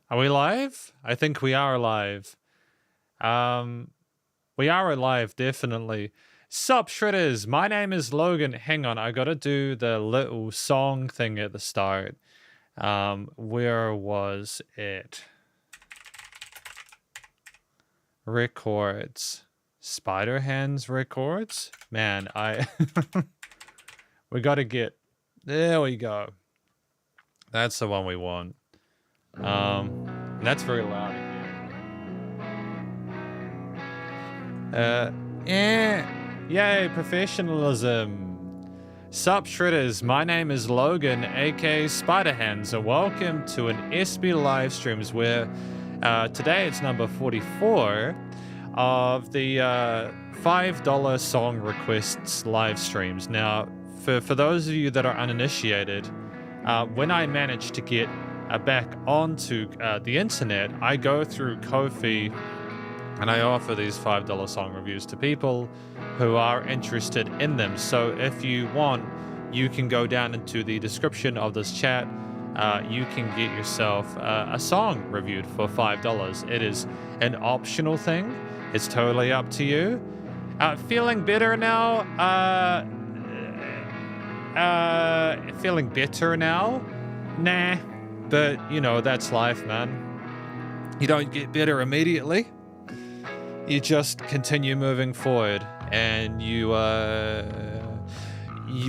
Are we live? I think we are live. We are alive, definitely. Sup, Shredders? My name is Logan. Hang on, I gotta do the little song thing at the start. Where was it? Records. Spiderhands records? Man, we gotta get... There we go. That's the one we want. That's very loud again. Yay, professionalism. Sup, Shredders, my name is Logan, aka Spiderhands, and welcome to an SB live streams where today it's number 44 of the $5 song requests live streams. Now, for those of you that are uninitiated, when I manage to get back onto the internet, I go through Ko-fi and I offer these $5 song reviews to people who are interested in them. So if you want, you can go down into the description of this chat. You can get yourself a song reviewed for $5. It is an optional thing. It's totally up to you. Feeling better now? Feeling better now? Nah. But, you know, that's life, man. You don't get better immediately. You just continue moving forward. And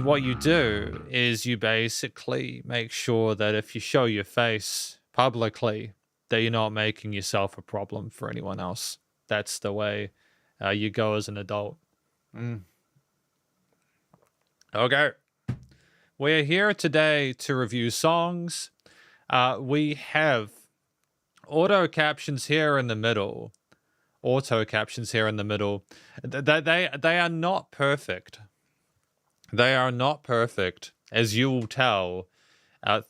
what you do is you basically make sure that if you show your face publicly, that you're not making yourself a problem for anyone else. That's the way you go as an adult. Okay. We're here today to review songs. We have auto captions here in the middle. They are not perfect. They are not perfect. As you will tell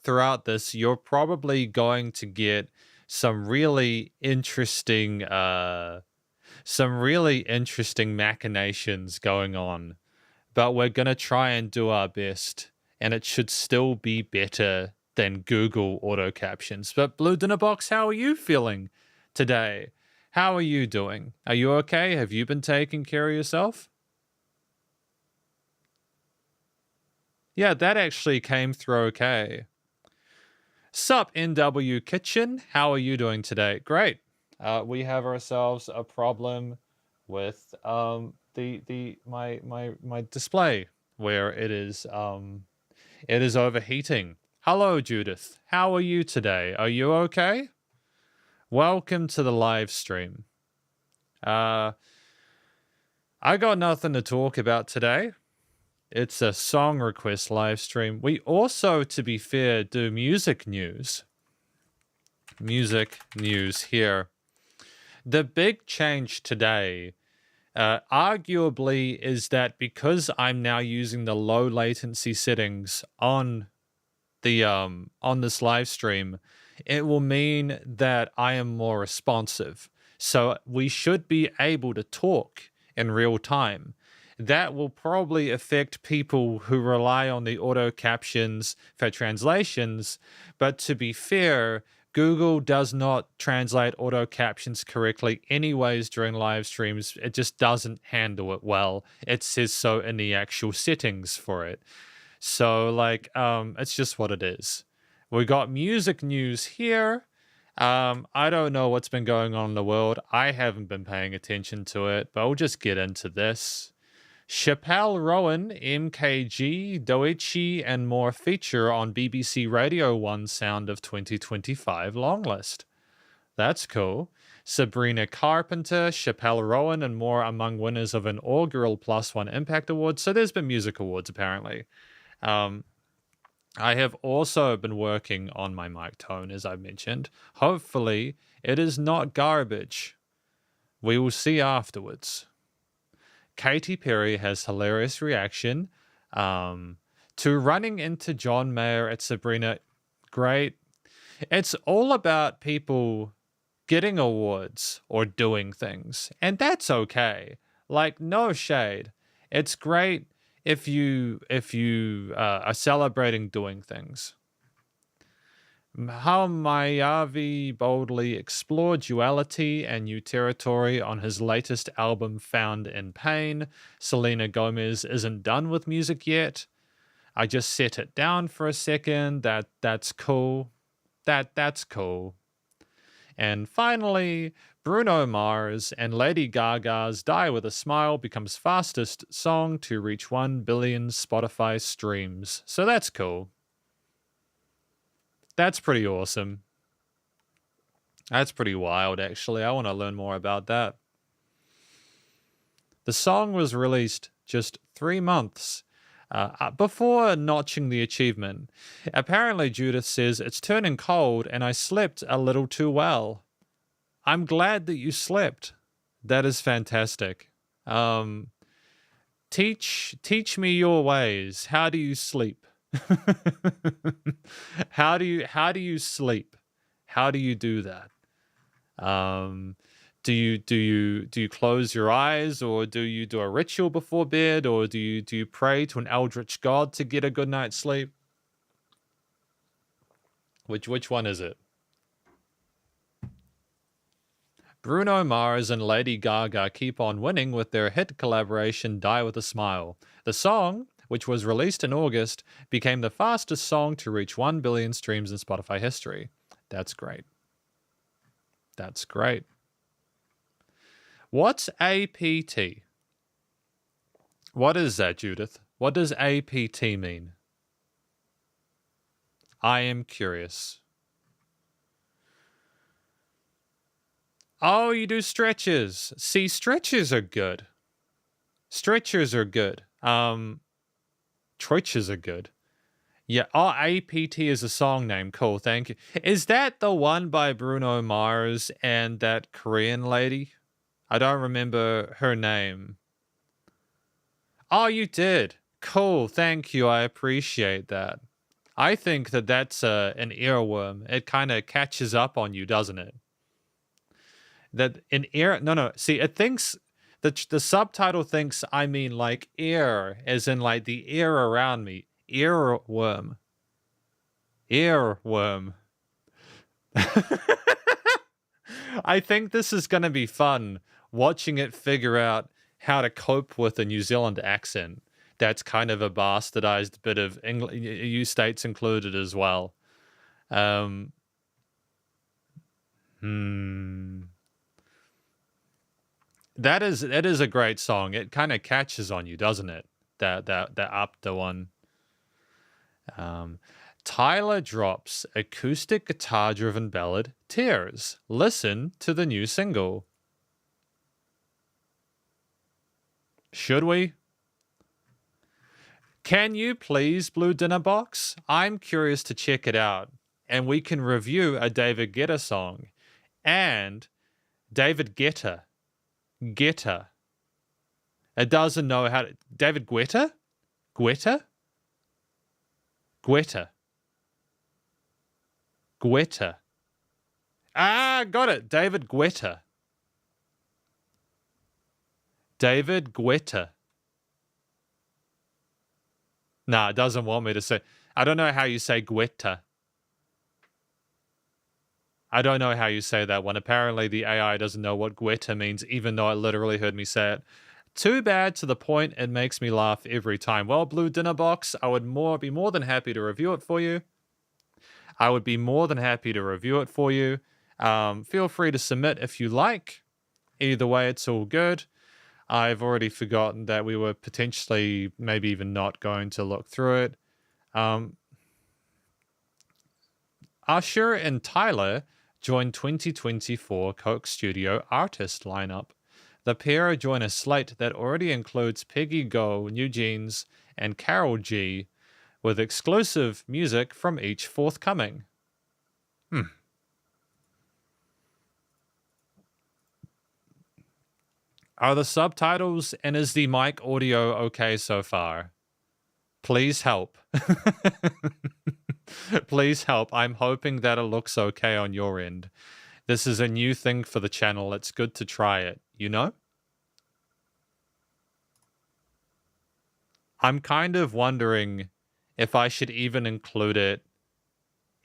throughout this, you're probably going to get some really interesting machinations going on. But we're going to try and do our best. And it should still be better than Google auto captions. But Blue Dinner Box, how are you feeling today? How are you doing? Are you okay? Have you been taking care of yourself? Yeah, that actually came through okay. Sup, NW Kitchen. How are you doing today? Great. We have ourselves a problem with my display where it is overheating. Hello, Judith. How are you today? Are you okay? Welcome to the live stream. I got nothing to talk about today. It's a song request live stream. We also, to be fair, do music news. Music news here. The big change today, arguably, is that because I'm now using the low latency settings on the on this live stream, it will mean that I am more responsive. So we should be able to talk in real time. That will probably affect people who rely on the auto captions for translations. But to be fair, Google does not translate auto captions correctly anyways during live streams. It just doesn't handle it well. It says so in the actual settings for it. So, like, it's just what it is. We got music news here. I don't know what's been going on in the world. I haven't been paying attention to it, but we'll just get into this. Chappelle Rowan, MKG, Doichi, and more feature on BBC Radio 1 Sound of 2025 long list. That's cool. Sabrina Carpenter, Chappelle Rowan, and more among winners of an Augural +1 Impact Award. So there's been music awards, apparently. I have also been working on my mic tone, as I mentioned. Hopefully, it is not garbage. We will see afterwards. Katy Perry has hilarious reaction to running into John Mayer at Sabrina. Great. It's all about people getting awards or doing things, and that's okay. Like, no shade. It's great if you are celebrating doing things. How Mayavi boldly explored duality and new territory on his latest album, Found in Pain. Selena Gomez isn't done with music yet. I just set it down for a second. That's cool. That's cool. And finally, Bruno Mars and Lady Gaga's Die With a Smile becomes fastest song to reach 1 billion Spotify streams. So that's cool. That's pretty awesome. That's pretty wild, actually. I want to learn more about that. The song was released just 3 months before notching the achievement. Apparently, Judith says, it's turning cold and I slept a little too well. I'm glad that you slept. That is fantastic. Teach me your ways. How do you sleep? How do you sleep? How do you do that? Do you close your eyes, or do you do a ritual before bed, or do you pray to an eldritch god to get a good night's sleep? Which one is it? Bruno Mars and Lady Gaga keep on winning with their hit collaboration Die With a Smile. The song, which was released in August, became the fastest song to reach 1 billion streams in Spotify history. That's great. That's great. What's APT? What is that, Judith? What does APT mean? I am curious. Oh, you do stretches. See, stretches are good. Stretchers are good. Troiches are good. Yeah, oh, APT is a song name. Cool, thank you. Is that the one by Bruno Mars and that Korean lady? I don't remember her name. Oh, you did. Cool, thank you. I appreciate that. I think that that's an earworm. It kind of catches up on you, doesn't it? That an ear... No. See, it thinks... The subtitle thinks I mean like ear, as in like the air around me. Earworm. Earworm. I think this is going to be fun, watching it figure out how to cope with a New Zealand accent. That's kind of a bastardized bit of English, you states included as well. That is a great song. It kind of catches on you, doesn't it? That up the one. Tyler drops acoustic guitar-driven ballad Tears. Listen to the new single. Should we? Can you please, Blue Dinner Box? I'm curious to check it out. And we can review a David Guetta song. And David Guetta. Guetta. It doesn't know how to... David Guetta? Guetta? Guetta. Guetta. Ah, got it. David Guetta. David Guetta. Nah, it doesn't want me to say... I don't know how you say Guetta. I don't know how you say that one. Apparently, the AI doesn't know what Guetta means, even though it literally heard me say it. Too bad, to the point it makes me laugh every time. Well, Blue Dinner Box, I would be more than happy to review it for you. Feel free to submit if you like. Either way, it's all good. I've already forgotten that we were potentially maybe even not going to look through it. Usher and Tyler join 2024 Coke Studio artist lineup. The pair join a slate that already includes Peggy Go, New Jeans, and Carol G, with exclusive music from each forthcoming. Are the subtitles and is the mic audio okay so far? Please help. Please help. I'm hoping that it looks okay on your end. This is a new thing for the channel. It's good to try it, you know? I'm kind of wondering if I should even include it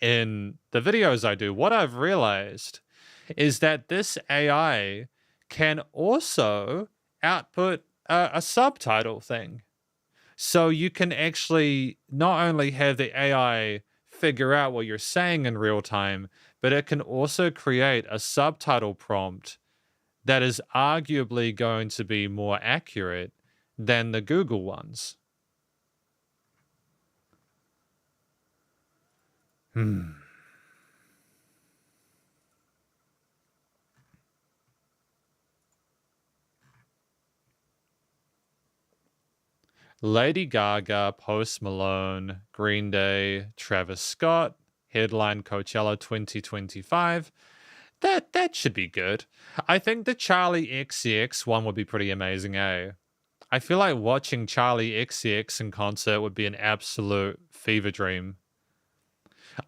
in the videos I do, what I've realized is that this AI can also output a subtitle thing. So you can actually not only have the AI figure out what you're saying in real time, but it can also create a subtitle prompt that is arguably going to be more accurate than the Google ones. Lady Gaga, Post Malone, Green Day, Travis Scott, headline Coachella 2025. That should be good. I think the Charlie XCX one would be pretty amazing, eh? I feel like watching Charlie XCX in concert would be an absolute fever dream.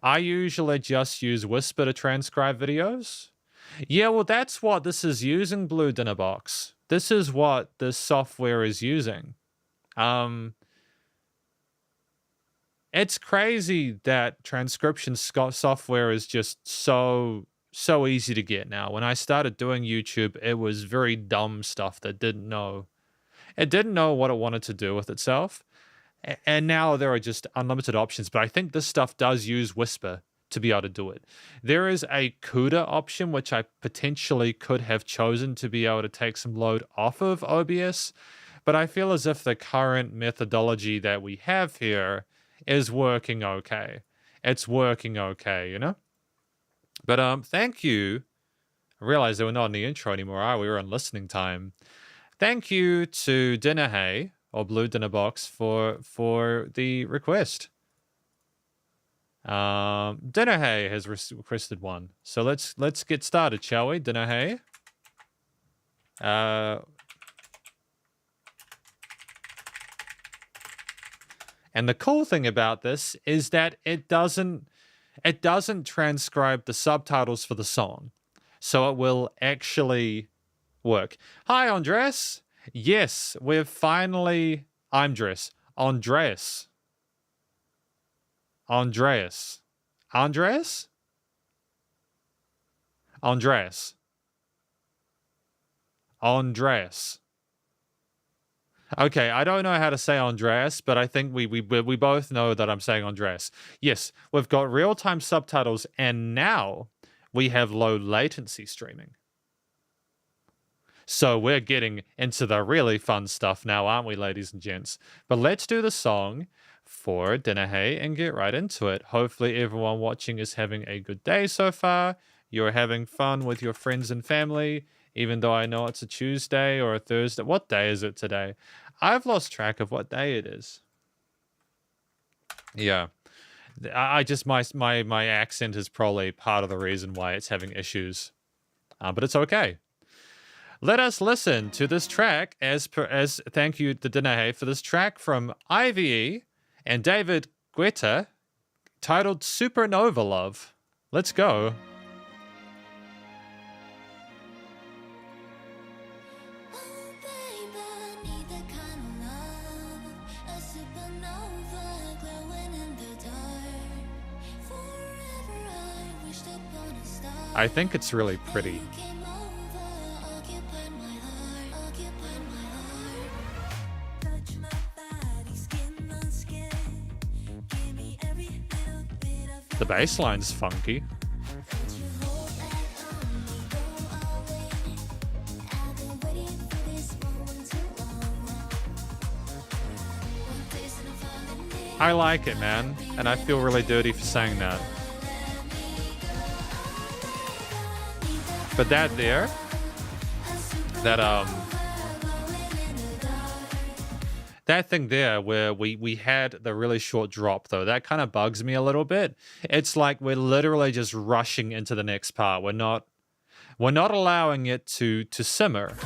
I usually just use Whisper to transcribe videos. Yeah, well, that's what this is using, Blue Dinner Box. This is what this software is using. It's crazy that transcription software is just so easy to get now. When I started doing YouTube, it was very dumb stuff that didn't know. It didn't know what it wanted to do with itself. And now there are just unlimited options, but I think this stuff does use Whisper to be able to do it. There is a CUDA option, which I potentially could have chosen to be able to take some load off of OBS, but I feel as if the current methodology that we have here is working okay. It's working okay, you know? But thank you. I realized that we're not in the intro anymore, are we? We're on listening time. Thank you to Dinner Hay, or Blue Dinner Box, for the request. Dinner Hay has requested one. So let's get started, shall we? Dinner Hay. And the cool thing about this is that it doesn't transcribe the subtitles for the song. So it will actually work. Hi, Andres. Yes, we've finally... Andres. Andres. Andres. Andres? Andres. Andres. Okay, I don't know how to say Andreas, but I think we both know that I'm saying Andreas. Yes, we've got real-time subtitles, and now we have low latency streaming. So we're getting into the really fun stuff now, aren't we, ladies and gents? But let's do the song for Dinner Hay and get right into it. Hopefully everyone watching is having a good day so far. You're having fun with your friends and family, even though I know it's a Tuesday or a Thursday. What day is it today? I've lost track of what day it is. Yeah. I just, my accent is probably part of the reason why it's having issues. But it's okay. Let us listen to this track as thank you to Dinner Hay for this track from IVE and David Guetta titled Supernova Love. Let's go. I think it's really pretty. The bass line's funky. I like it, man, and I feel really dirty for saying that. But that thing there where we had the really short drop, though, that kind of bugs me a little bit. It's like we're literally just rushing into the next part. We're not allowing it to simmer.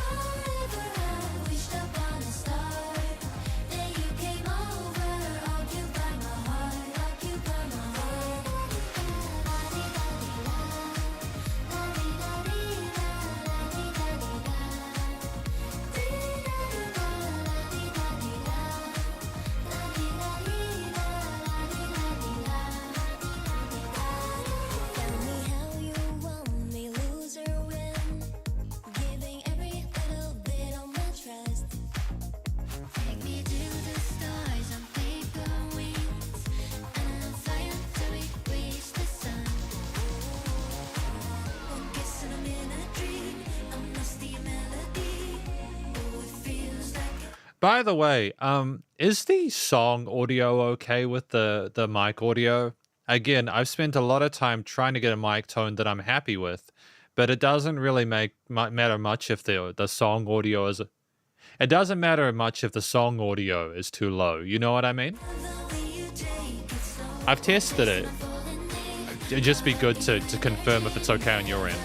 By the way, is the song audio okay with the mic audio? Again, I've spent a lot of time trying to get a mic tone that I'm happy with, but it doesn't really matter much if the song audio is. It doesn't matter much if the song audio is too low. You know what I mean? I've tested it. It'd just be good to confirm if it's okay on your end.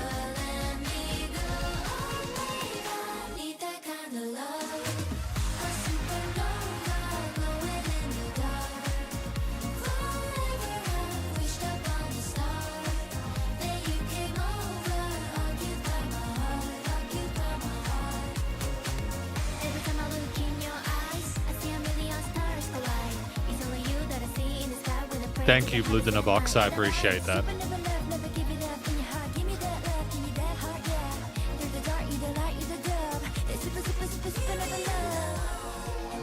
Thank you, Blue Dinner Box. I appreciate that.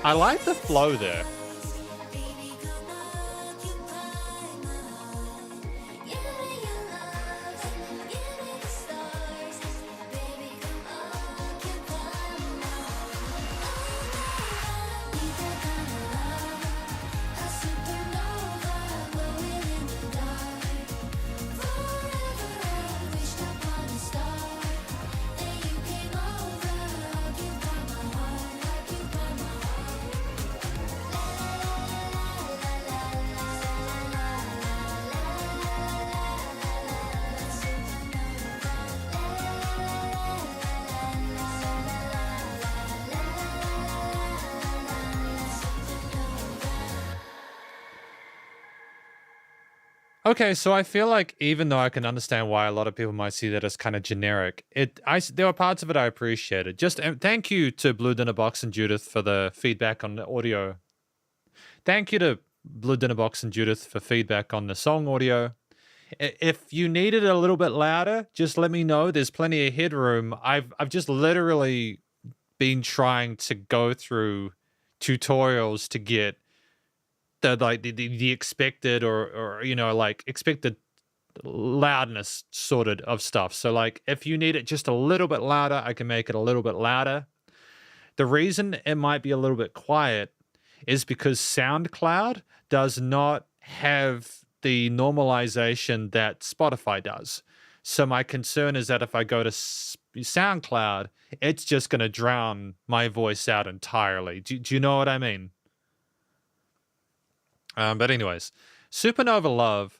I like the flow there. Okay, so I feel like even though I can understand why a lot of people might see that as kind of generic, there are parts of it I appreciated. Just thank you to Blue Dinner Box and Judith for the feedback on the audio. Thank you to Blue Dinner Box and Judith for feedback on the song audio. If you need it a little bit louder, just let me know. There's plenty of headroom. I've just literally been trying to go through tutorials to get the expected or like expected loudness sorted of stuff. So like if you need it just a little bit louder, I can make it a little bit louder. The reason it might be a little bit quiet is because SoundCloud does not have the normalization that Spotify does. So my concern is that if I go to SoundCloud, it's just going to drown my voice out entirely. Do you know what I mean? But anyways, Supernova Love.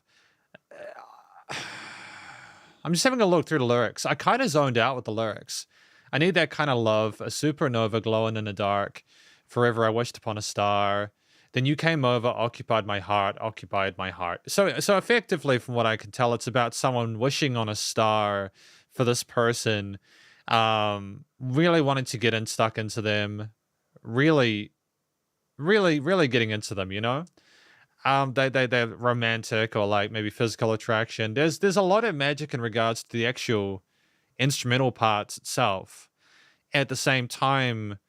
I'm just having a look through the lyrics. I kind of zoned out with the lyrics. I need that kind of love, a supernova glowing in the dark. Forever I wished upon a star. Then you came over, occupied my heart, occupied my heart. So effectively, from what I can tell, it's about someone wishing on a star for this person, really wanting to get stuck into them, really, really, really getting into them, you know? They're romantic or like maybe physical attraction. There's a lot of magic in regards to the actual instrumental parts itself. At the same time,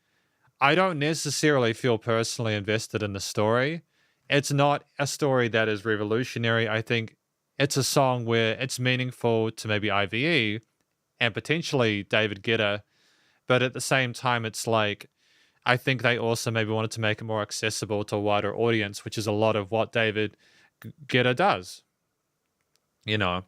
I don't necessarily feel personally invested in the story. It's not a story that is revolutionary. I think it's a song where it's meaningful to maybe IVE and potentially David Guetta, but at the same time, it's like I think they also maybe wanted to make it more accessible to a wider audience, which is a lot of what David Guetta does. You know,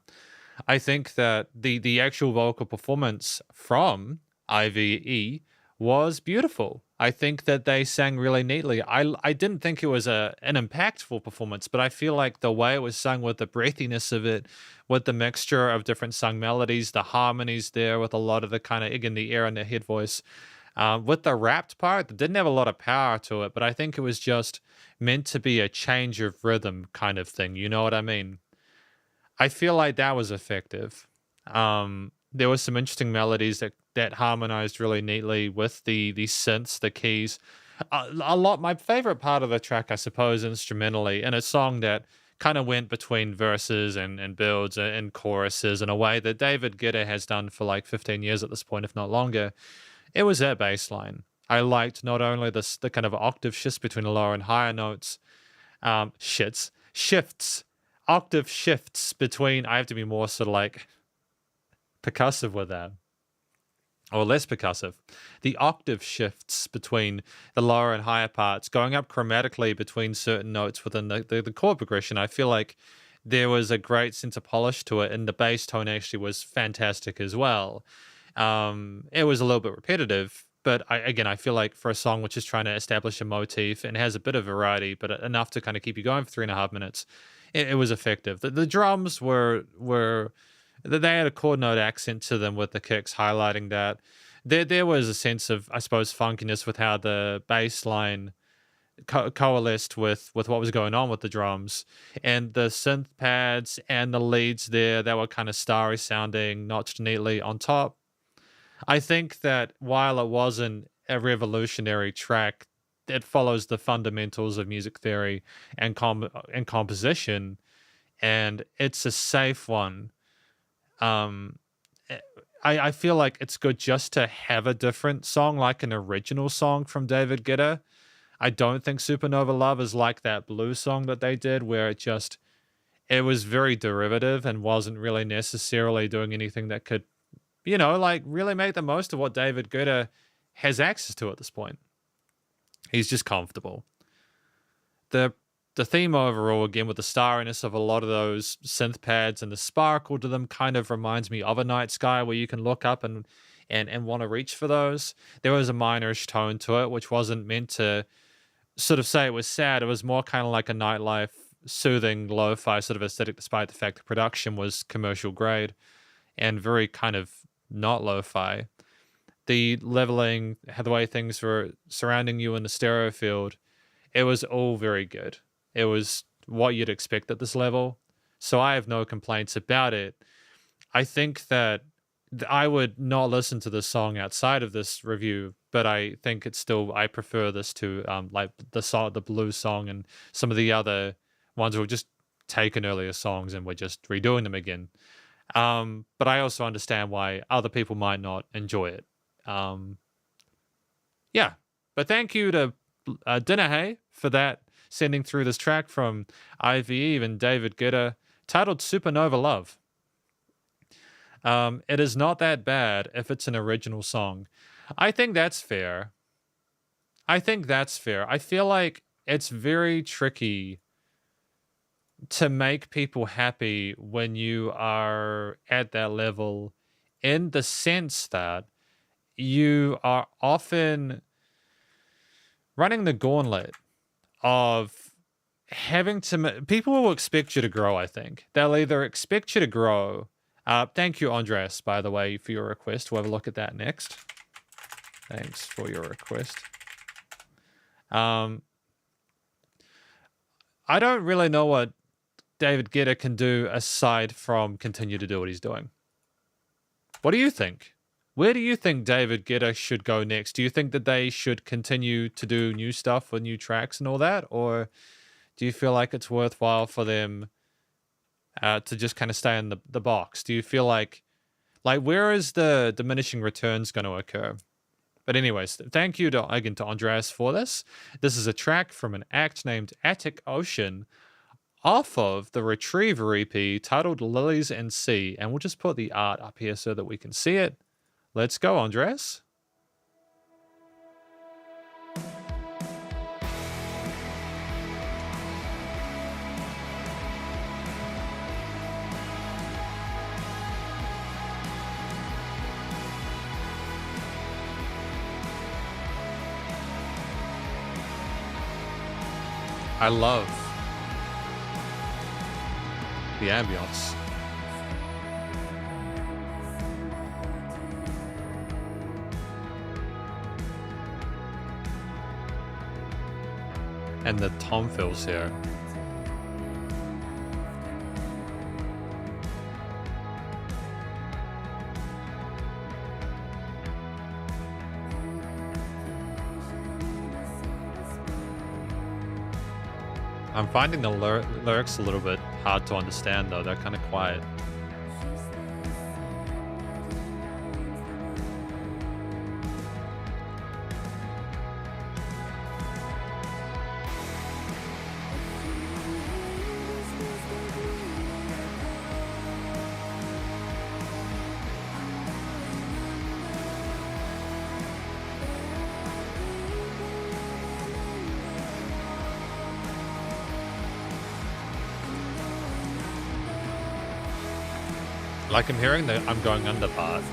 I think that the actual vocal performance from IVE was beautiful. I think that they sang really neatly. I didn't think it was an impactful performance, but I feel like the way it was sung with the breathiness of it, with the mixture of different sung melodies, the harmonies there with a lot of the kind of in the air and the head voice, with the rapped part, that didn't have a lot of power to it, but I think it was just meant to be a change of rhythm kind of thing. You know what I mean? I feel like that was effective. There was some interesting melodies that harmonized really neatly with the synths, the keys. My favorite part of the track, I suppose, instrumentally, in a song that kind of went between verses and builds and choruses in a way that David Guetta has done for like 15 years at this point, if not longer. It was that bass line. I liked not only the kind of octave shifts between the lower and higher notes, octave shifts between. I have to be more sort of like percussive with that. or less percussive. The octave shifts between the lower and higher parts, going up chromatically between certain notes within the chord progression. I feel like there was a great sense of polish to it, and the bass tone actually was fantastic as well. It was a little bit repetitive, but I feel like for a song which is trying to establish a motif and has a bit of variety, but enough to kind of keep you going for 3.5 minutes, it was effective. The drums were they had a chord note accent to them with the kicks highlighting that. There was a sense of, I suppose, funkiness with how the bass line coalesced with what was going on with the drums, and the synth pads and the leads there that were kind of starry sounding, notched neatly on top. I think that while it wasn't a revolutionary track, it follows the fundamentals of music theory and composition, and it's a safe one. Um, eh, I feel like it's good just to have a different song, like an original song from David Guetta. I don't think Supernova Love is like that blues song that they did, where it was very derivative and wasn't really necessarily doing anything that could, like really make the most of what David Guetta has access to at this point. He's just comfortable. The theme overall, again, with the starriness of a lot of those synth pads and the sparkle to them, kind of reminds me of a night sky where you can look up and want to reach for those. There was a minorish tone to it, which wasn't meant to sort of say it was sad. It was more kind of like a nightlife, soothing, lo-fi sort of aesthetic, despite the fact the production was commercial grade and very kind of not lo-fi. The leveling, the way things were surrounding you in the stereo field, it was all very good. It was what you'd expect at this level. So I have no complaints about it. I think that I would not listen to this song outside of this review, but I think I prefer this to like the blues song and some of the other ones who were just taken earlier songs and we're just redoing them again. But I also understand why other people might not enjoy it. Yeah, but thank you to Dinnerhay for that, sending through this track from Ivy Eve and David Guetta, titled Supernova Love. It is not that bad if it's an original song. I think that's fair. I feel like it's very tricky to make people happy when you are at that level, in the sense that you are often running the gauntlet of having to... People will expect you to grow, I think. They'll either expect you to grow... thank you, Andres, by the way, for your request. We'll have a look at that next. Thanks for your request. I don't really know what David Guetta can do aside from continue to do what he's doing. What do you think? Where do you think David Guetta should go next? Do you think that they should continue to do new stuff with new tracks and all that? Or do you feel like it's worthwhile for them to just kind of stay in the box? Do you feel like where is the diminishing returns going to occur? But anyways, thank you again to Andreas for this. This is a track from an act named Attic Ocean off of the Retriever EP titled Lilies and Sea. And we'll just put the art up here so that we can see it. Let's go, Andreas. I love the ambience. And the tom fills here. I'm finding the lyrics a little bit hard to understand, though. They're kind of quiet. Like I'm hearing the I'm going under part.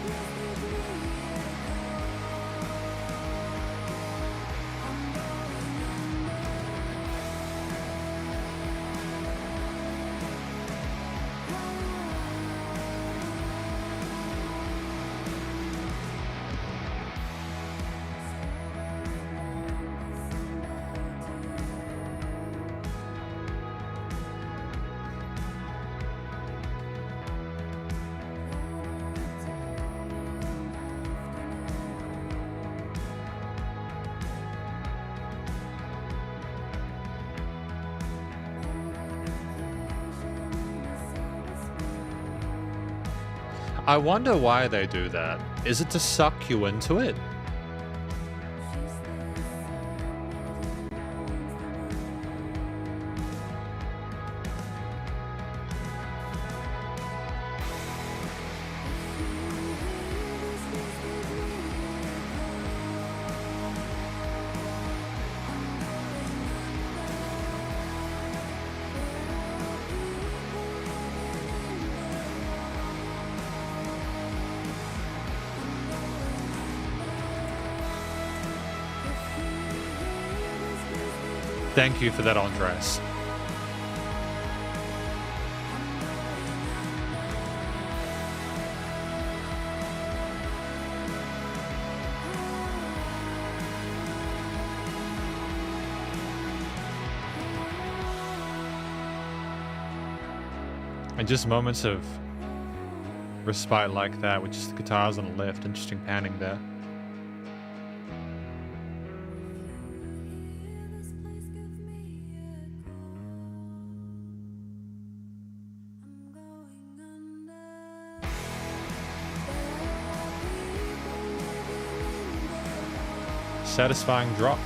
I wonder why they do that. Is it to suck you into it? Thank you for that, Andres. And just moments of respite like that, with just the guitars on the left, interesting panning there. Satisfying drop.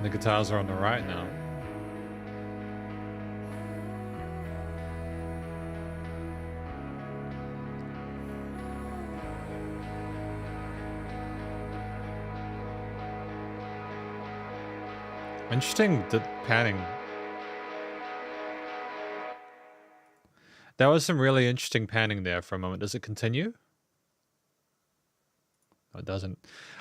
The guitars are on the right now. Interesting, the panning. There was some really interesting panning there for a moment. Does it continue? Oh, it doesn't.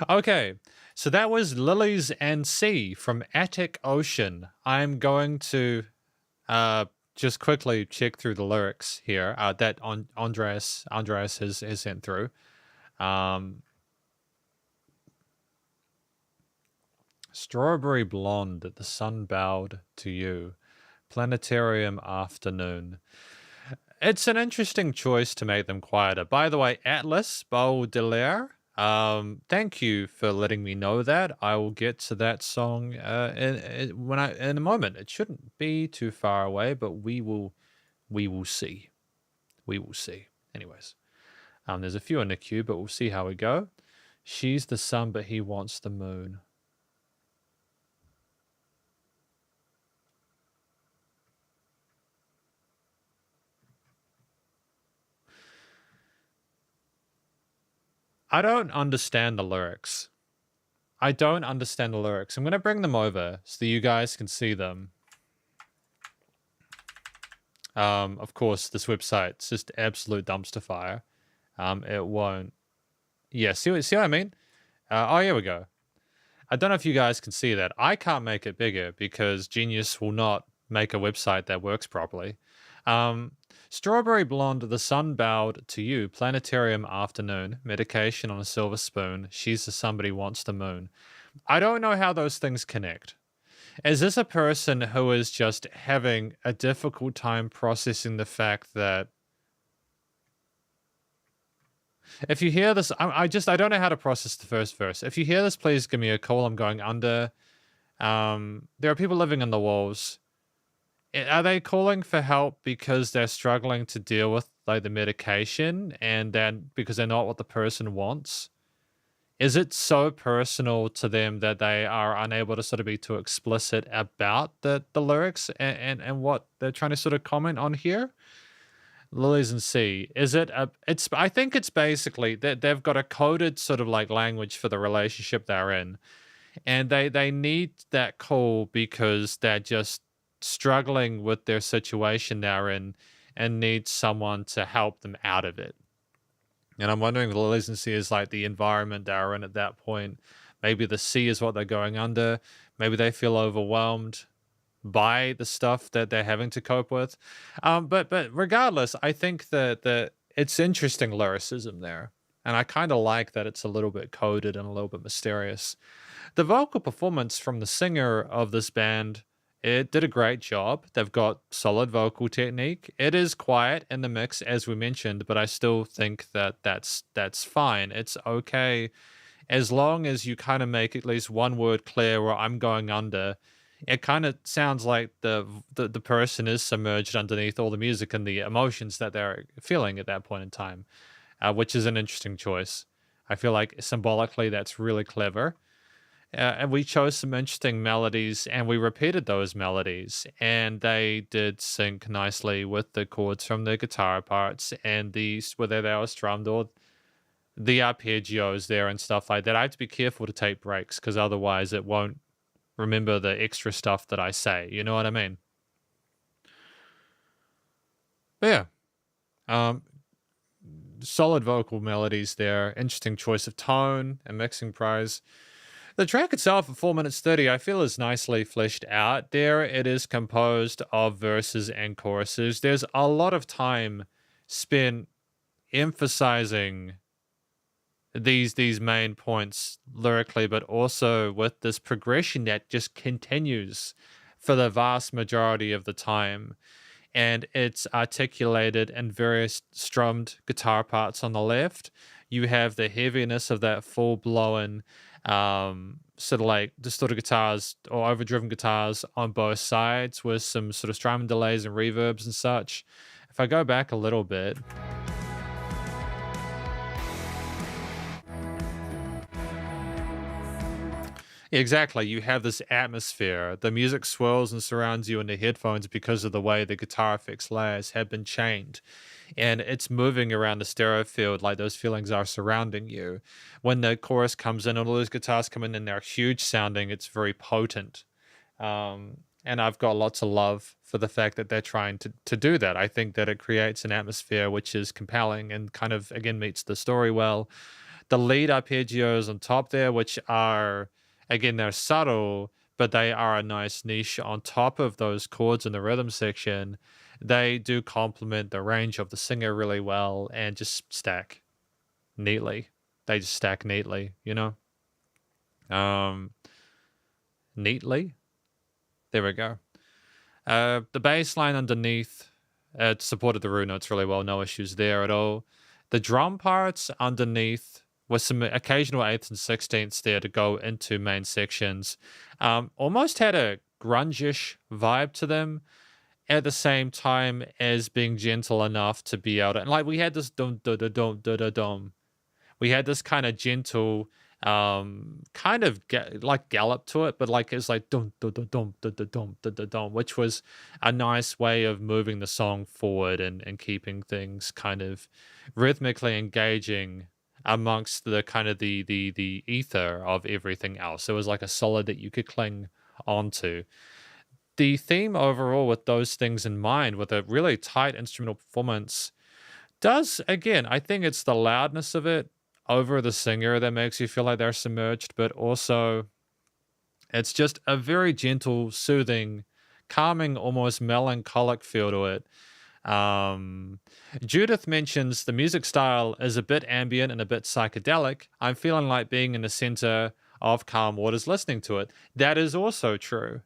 Okay, so that was Lilies and Sea from Attic Ocean. I'm going to just quickly check through the lyrics here that Andreas has sent through. Strawberry blonde, the sun bowed to you. Planetarium afternoon. It's an interesting choice to make them quieter. By the way, Atlas Baudelaire, thank you for letting me know that. I will get to that song in a moment. It shouldn't be too far away, but we will see. We will see. Anyways, there's a few in the queue, but we'll see how we go. She's the sun, but he wants the moon. I don't understand the lyrics. I'm going to bring them over so you guys can see them. Of course, this website's just absolute dumpster fire. It won't. Yeah, see what I mean? Oh, here we go. I don't know if you guys can see that. I can't make it bigger because Genius will not make a website that works properly. Strawberry blonde, the sun bowed to you. Planetarium afternoon. Medication on a silver spoon. She's the somebody wants the moon. I don't know how those things connect. Is this a person who is just having a difficult time processing the fact that If you hear this, I don't know how to process the first verse. If you hear this, please give me a call. I'm going under. There are people living in the walls. Are they calling for help because they're struggling to deal with like the medication and then because they're not what the person wants? Is it so personal to them that they are unable to sort of be too explicit about the lyrics and what they're trying to sort of comment on here? Lilies and Sea. Is it a it's I think it's basically that they've got a coded sort of like language for the relationship they're in. And they need that call because they're just struggling with their situation they're in and need someone to help them out of it. And I'm wondering if the Lilies and Sea is like the environment they're in at that point. Maybe the sea is what they're going under. Maybe they feel overwhelmed by the stuff that they're having to cope with. But regardless, I think that it's interesting lyricism there. And I kind of like that it's a little bit coded and a little bit mysterious. The vocal performance from the singer of this band, it did a great job. They've got solid vocal technique. It is quiet in the mix, as we mentioned, but I still think that that's fine. It's okay as long as you kind of make at least one word clear where I'm going under. It kind of sounds like the person is submerged underneath all the music and the emotions that they're feeling at that point in time, which is an interesting choice. I feel like symbolically that's really clever. And we chose some interesting melodies and we repeated those melodies and they did sync nicely with the chords from the guitar parts and whether they were strummed or the arpeggios there and stuff like that. I have to be careful to take breaks because otherwise it won't remember the extra stuff that I say. You know what I mean? But yeah. Um, Solid vocal melodies there. Interesting choice of tone and mixing prize. The track itself at 4 minutes 30, I feel is nicely fleshed out. There it is composed of verses and choruses. There's a lot of time spent emphasizing these main points lyrically, but also with this progression that just continues for the vast majority of the time. And it's articulated in various strummed guitar parts on the left. You have the heaviness of that full-blown sort of like distorted guitars or overdriven guitars on both sides with some sort of strumming delays and reverbs and such. If I go back a little bit, exactly, you have this atmosphere. The music swirls and surrounds you in the headphones because of the way the guitar effects layers have been chained. And it's moving around the stereo field like those feelings are surrounding you. When the chorus comes in, all those guitars come in and they're huge sounding, it's very potent. And I've got lots of love for the fact that they're trying to do that. I think that it creates an atmosphere which is compelling and kind of, again, meets the story well. The lead arpeggios on top there, which are, again, they're subtle, but they are a nice niche on top of those chords in the rhythm section. They do complement the range of the singer really well and just stack neatly. They just stack neatly, you know? Neatly? There we go. The bass line underneath, it supported the root notes really well. No issues there at all. The drum parts underneath with some occasional eighths and sixteenths there to go into main sections. Almost had a grunge-ish vibe to them at the same time as being gentle enough to be able to, and like we had this dum da da dum da da dum. We had this kind of gentle, kind of like gallop to it, but like it's like dum da da dum da da dum da da dum, which was a nice way of moving the song forward and keeping things kind of rhythmically engaging amongst the kind of the ether of everything else. It was like a solid that you could cling onto. The theme overall with those things in mind, with a really tight instrumental performance, does, again, I think it's the loudness of it over the singer that makes you feel like they're submerged, but also it's just a very gentle, soothing, calming, almost melancholic feel to it. Judith mentions the music style is a bit ambient and a bit psychedelic. I'm feeling like being in the center of calm waters listening to it. That is also true.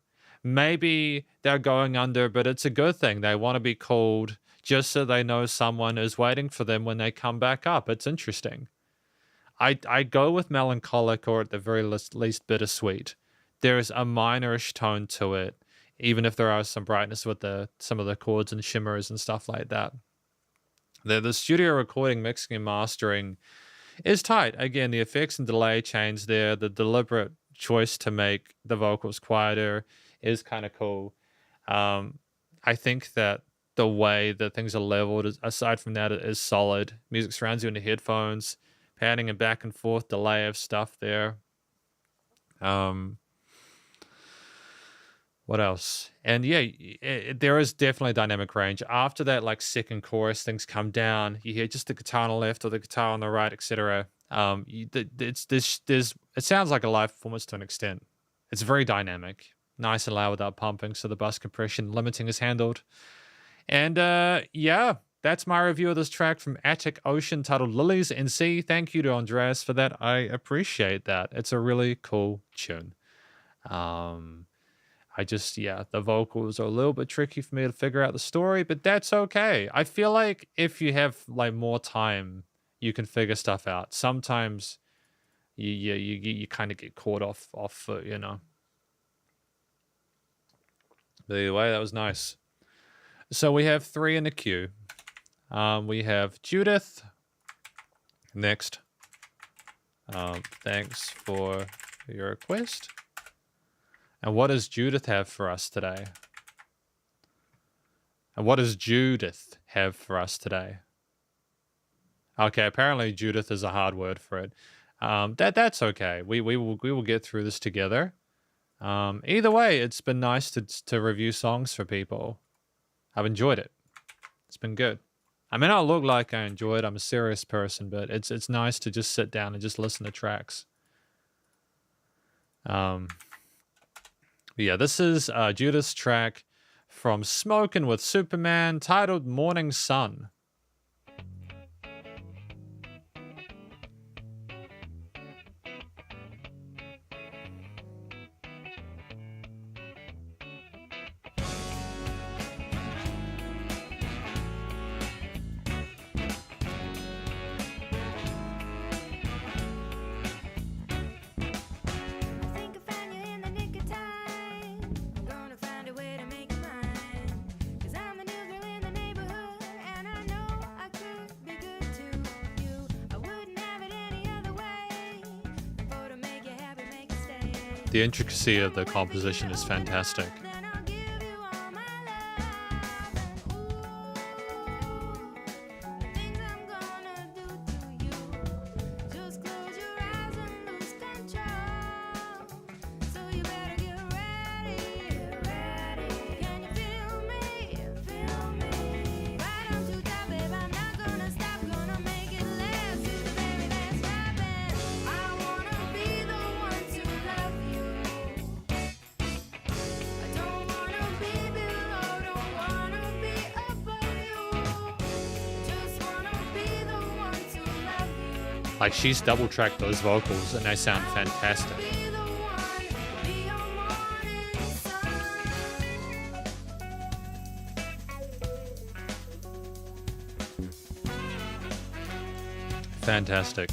Maybe they're going under, but it's a good thing. They want to be called just so they know someone is waiting for them when they come back up. It's interesting. I go with melancholic, or at the very least bittersweet. There's a minorish tone to it, even if there are some brightness with some of the chords and shimmers and stuff like that. The studio recording, mixing, and mastering is tight. Again, the effects and delay change there. The deliberate choice to make the vocals quieter is kind of cool. I think that the way that things are leveled, aside from that, it is solid. Music surrounds you in the headphones, panning and back and forth, delay of stuff there. What else? And yeah, there is definitely a dynamic range. After that, like second chorus, things come down. You hear just the guitar on the left or the guitar on the right, etc. It sounds like a live performance to an extent. It's very dynamic, nice and loud without pumping, so the bus compression limiting is handled. And yeah, that's my review of this track from Attic Ocean titled Lilies in Sea. Thank you to Andreas for that. I appreciate that. It's a really cool tune. The vocals are a little bit tricky for me to figure out the story, but that's okay. I feel like if you have like more time, you can figure stuff out. Sometimes you kind of get caught off foot, you know. But either way, that was nice. So we have 3 in the queue. We have Judith next. Thanks for your request. And what does Judith have for us today? Okay, apparently Judith is a hard word for it. That's okay. We will get through this together. Either way, it's been nice to review songs for people. I've enjoyed it. It's been good. I may not look like I enjoy it. I'm a serious person, but it's nice to just sit down and just listen to tracks. Yeah, this is Judith's track from Smokin' with Superman titled Morning Sun. The intricacy of the composition is fantastic. Like, she's double-tracked those vocals and they sound fantastic. Fantastic.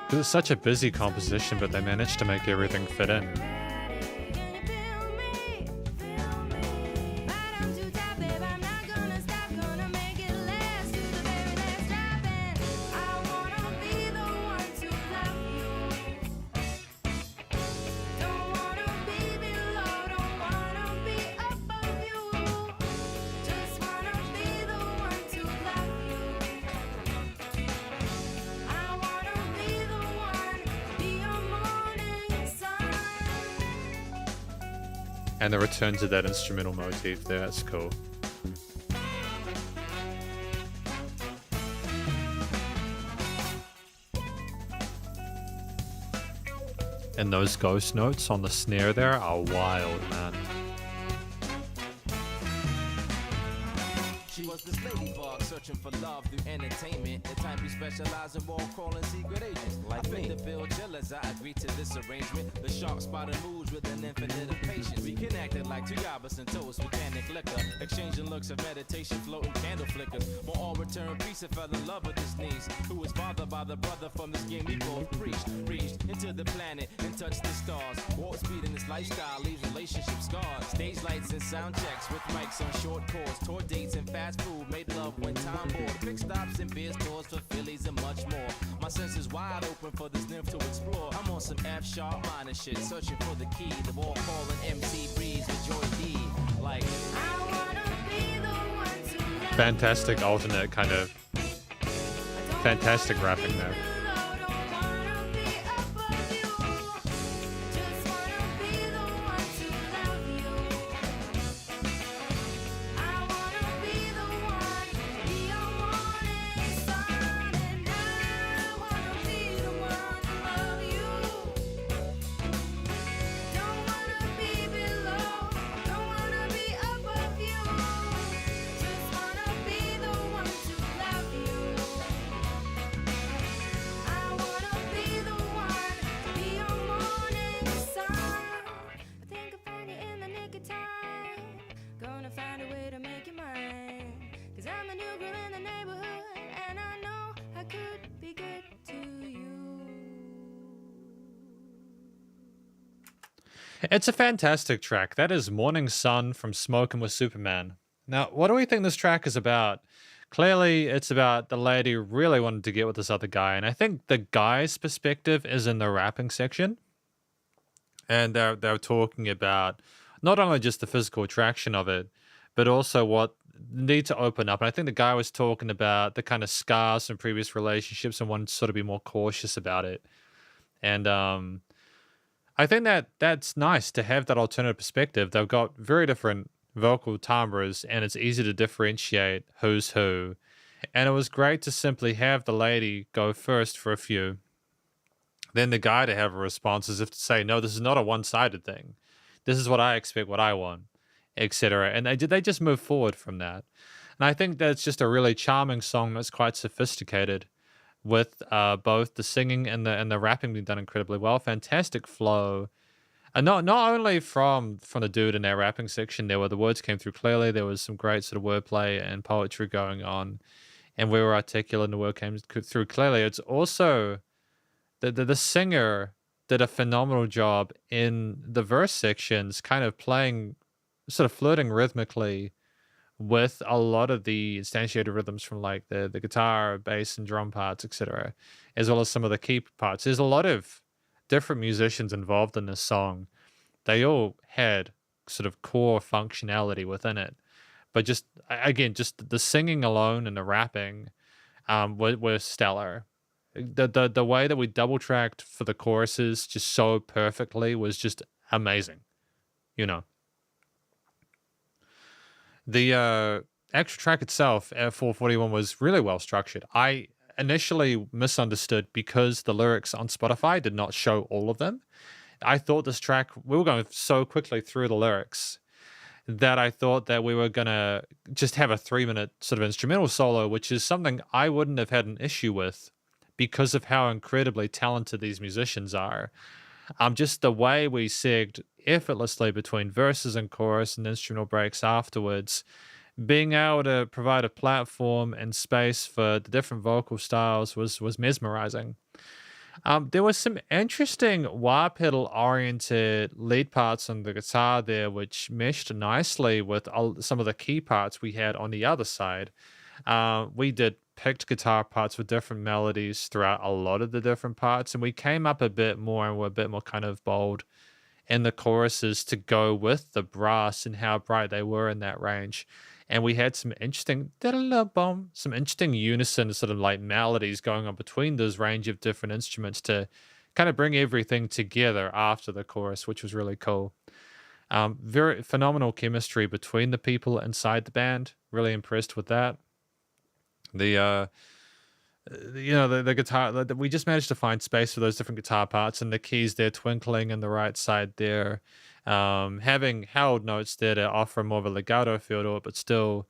It was such a busy composition, but they managed to make everything fit in. And the return to that instrumental motif there, that's cool. And those ghost notes on the snare there are wild, man. She was this ladybug searching for love through entertainment. The type who specialize in wall crawling secret agents. Like me. To feel chill as I agreed to this arrangement. The sharp spotted moves with an infinite of patience. We connected like two Yabas and toast, mechanic liquor. Exchanging looks of meditation, floating candle flickers. More all return peace and fell in love with his niece, who was bothered by the brother from this game we both preached. Reached into the planet and touched the stars. Warp speed in this lifestyle leaves relationship scars. Stage lights and sound checks with mics on short chords. Tour dates and fast food, made love when time bored. Quick stops and beer stores for Phillies and much more. My senses wide open for this nymph to explore. I'm on some F-sharp minor shit, searching for the key. The wall calling MC Breeze with Joy D. Like, I wanna be the one to love. Fantastic alternate kind of fantastic rapping there. It's a fantastic track. That is Morning Sun from Smokin' with Superman. Now, what do we think this track is about? Clearly, it's about the lady really wanted to get with this other guy, and I think the guy's perspective is in the rapping section. And they're talking about not only just the physical attraction of it, but also what need to open up. And I think the guy was talking about the kind of scars from previous relationships and wanted to sort of be more cautious about it. And I think that's nice to have that alternative perspective. They've got very different vocal timbres, and it's easy to differentiate who's who. And it was great to simply have the lady go first for a few, then the guy to have a response as if to say, no, this is not a one-sided thing. This is what I expect, what I want, etc. And they just move forward from that. And I think that's just a really charming song that's quite sophisticated, with both the singing and the rapping being done incredibly well. Fantastic flow. And not only from the dude in that rapping section there, where the words came through clearly, there was some great sort of wordplay and poetry going on, and we were articulate and the word came through clearly. It's also the singer did a phenomenal job in the verse sections, kind of playing, sort of flirting rhythmically with a lot of the instantiated rhythms from like the guitar, bass, and drum parts, etc., as well as some of the key parts. There's a lot of different musicians involved in this song. They all had sort of core functionality within it, but just again, just the singing alone and the rapping were stellar. The way that we double tracked for the choruses just so perfectly was just amazing, you know. The actual track itself at 441 was really well structured. I initially misunderstood because the lyrics on Spotify did not show all of them. I thought this track, we were going so quickly through the lyrics that I thought that we were going to just have a 3-minute sort of instrumental solo, which is something I wouldn't have had an issue with because of how incredibly talented these musicians are. Just the way we segged effortlessly between verses and chorus and instrumental breaks afterwards, being able to provide a platform and space for the different vocal styles was mesmerizing. There was some interesting wah pedal oriented lead parts on the guitar there, which meshed nicely with some of the key parts we had on the other side. We did picked guitar parts with different melodies throughout a lot of the different parts, and we came up a bit more and were a bit more kind of bold in the choruses to go with the brass and how bright they were in that range. And we had some interesting unison sort of like melodies going on between those range of different instruments to kind of bring everything together after the chorus, which was really cool. Very phenomenal chemistry between the people inside the band. Really impressed with that. The the guitar. We just managed to find space for those different guitar parts, and the keys there twinkling in the right side there. Having held notes there to offer more of a legato feel to it, but still,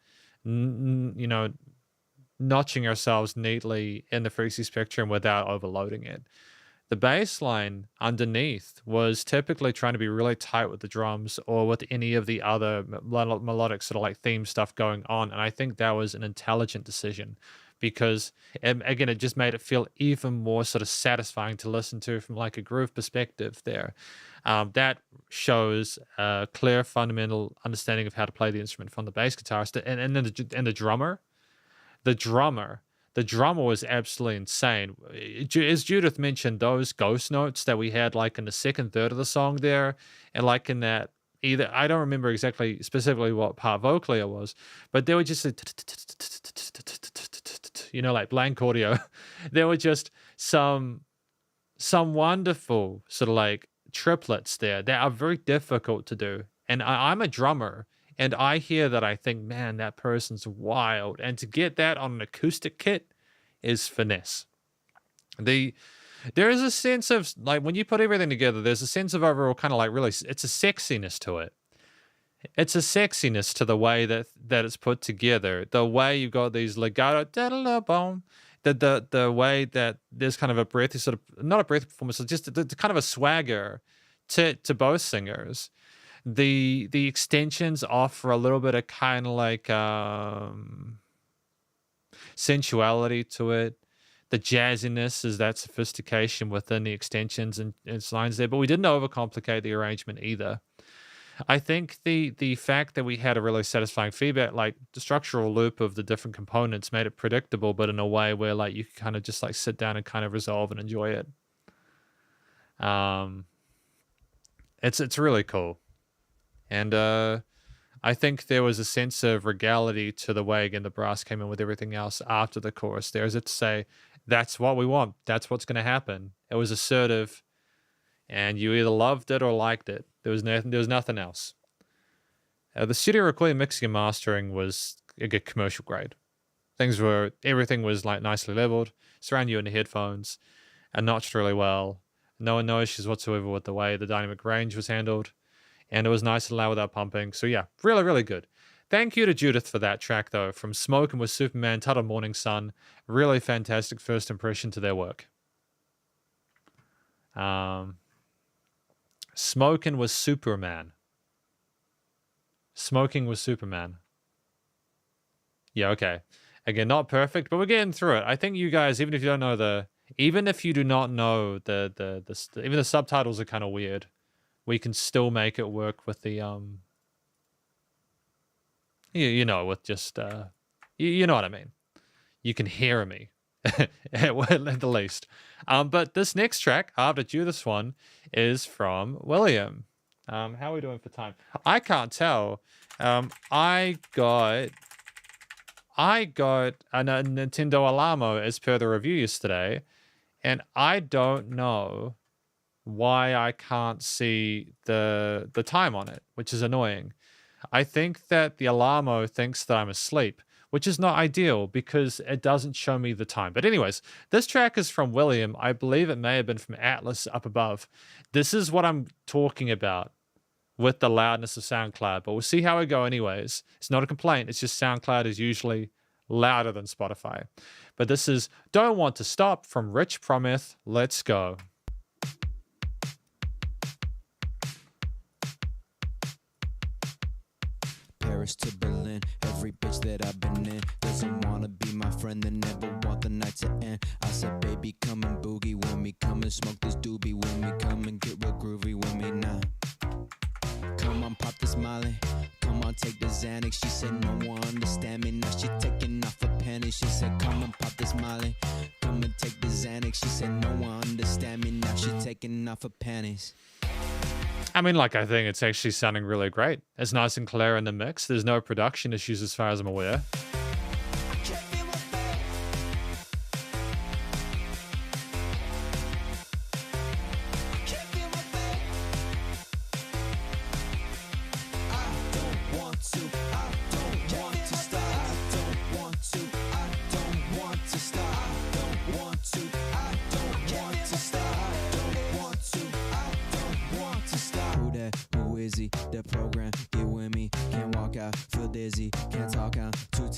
notching ourselves neatly in the frequency spectrum without overloading it. The bass line underneath was typically trying to be really tight with the drums or with any of the other melodic sort of like theme stuff going on. And I think that was an intelligent decision because, again, it just made it feel even more sort of satisfying to listen to from like a groove perspective there. That shows a clear fundamental understanding of how to play the instrument from the bass guitarist and then the drummer. The drummer was absolutely insane. As Judith mentioned, those ghost notes that we had like in the second third of the song there, and like in that either I don't remember exactly specifically what part vocally it was, but they were just like blank audio. There were just some wonderful sort of like triplets there that are very difficult to do. And I'm a drummer. And I hear that, I think, man, that person's wild. And to get that on an acoustic kit is finesse. There is a sense of, like, when you put everything together, there's a sense of overall kind of like really, it's a sexiness to it. It's a sexiness to the way that it's put together. The way you've got these legato, da-da-da-boom, the way that there's kind of a breathy sort of, not a breathy performance, it's just the kind of a swagger to both singers. The extensions offer a little bit of kind of like sensuality to it. The jazziness is that sophistication within the extensions and its lines there, but we didn't overcomplicate the arrangement either. I think the fact that we had a really satisfying feedback, like the structural loop of the different components, made it predictable, but in a way where like you could kind of just like sit down and kind of resolve and enjoy it. It's really cool. And I think there was a sense of regality to the way, again, the brass came in with everything else after the chorus. There is it to say, that's what we want. That's what's going to happen. It was assertive, and you either loved it or liked it. There was nothing else. The studio recording, mixing, and mastering was a good commercial grade. Everything was like nicely leveled, surround you in the headphones, and notched really well. No issues whatsoever with the way the dynamic range was handled. And it was nice and loud without pumping. So yeah, really, really good. Thank you to Judith for that track, though, from Smokin' with Superman, titled Morning Sun. Really fantastic first impression to their work. Smokin' with Superman. Smoking with Superman. Yeah, okay. Again, not perfect, but we're getting through it. I think you guys, even if you do not know even the subtitles are kind of weird. We can still make it work with the with just you know what I mean. You can hear me at the least. But this next track after Judith's one is from William. How are we doing for time? I can't tell. I got a Nintendo Alamo as per the review yesterday, and I don't know why I can't see the time on it, which is annoying. I think that the Alamo thinks that I'm asleep, which is not ideal because it doesn't show me the time. But anyways, this track is from William. I believe it may have been from Atlas up above. This is what I'm talking about with the loudness of SoundCloud, but we'll see how we go anyways. It's not a complaint. It's just SoundCloud is usually louder than Spotify. But this is Don't Want to Stop from Rich Prometh. Let's go. Paris to Berlin, every bitch that I've been in doesn't wanna be my friend, they never want the night to end. I said, baby, come and boogie with me, come and smoke this doobie with me, come and get real groovy with me now. Come on, pop this Molly, come on, take the Xanax. She said, no one understand me, now she taking off her panties. She said, come on, pop this Molly, come and take the Xanax. She said, no one understand me, now she taking off her panties. I mean, like, I think it's actually sounding really great. It's nice and clear in the mix. There's no production issues as far as I'm aware.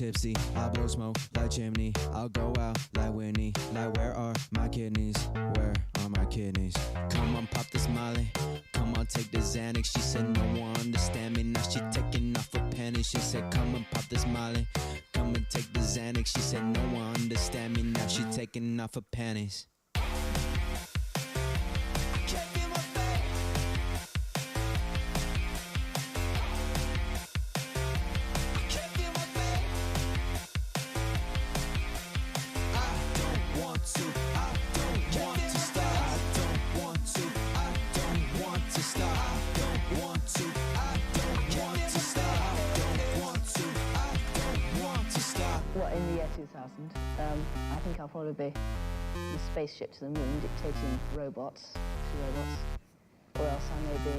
tipsy, I blow smoke like chimney. I'll go out like Whitney. Like, where are my kidneys? Where are my kidneys? Come on, pop this Molly. Come on, take the Xanax. She said no one understand me. Now she taking off her panties. She said, come and pop this Molly. Come and take the Xanax. She said no one understand me. Now she taking off her panties. Well, in the year 2000, I think I'll probably be the spaceship to the moon dictating robots to robots, or else I may be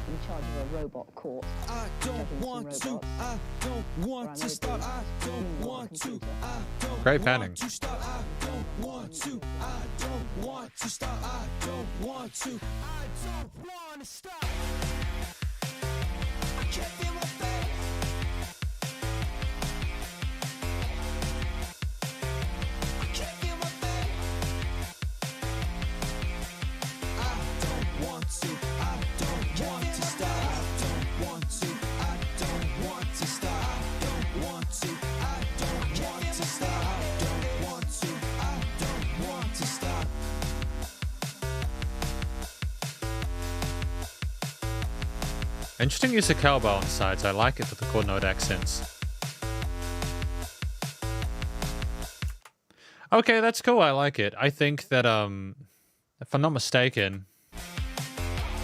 in charge of a robot court. I don't want to, I don't want to stop, I don't want to, I don't Great want panning. to stop, I don't want to, I don't want to stop, I don't want to, I don't want to stop. I can't feel my face. I can't feel my face. I don't want to, I don't want to stop. I don't want to, I don't want to stop. I don't want to, I don't want to stop. I don't want to, I don't want to stop. Interesting use of cowbell on sides. I like it with the chord note accents. Okay, that's cool. I like it. I think that if I'm not mistaken,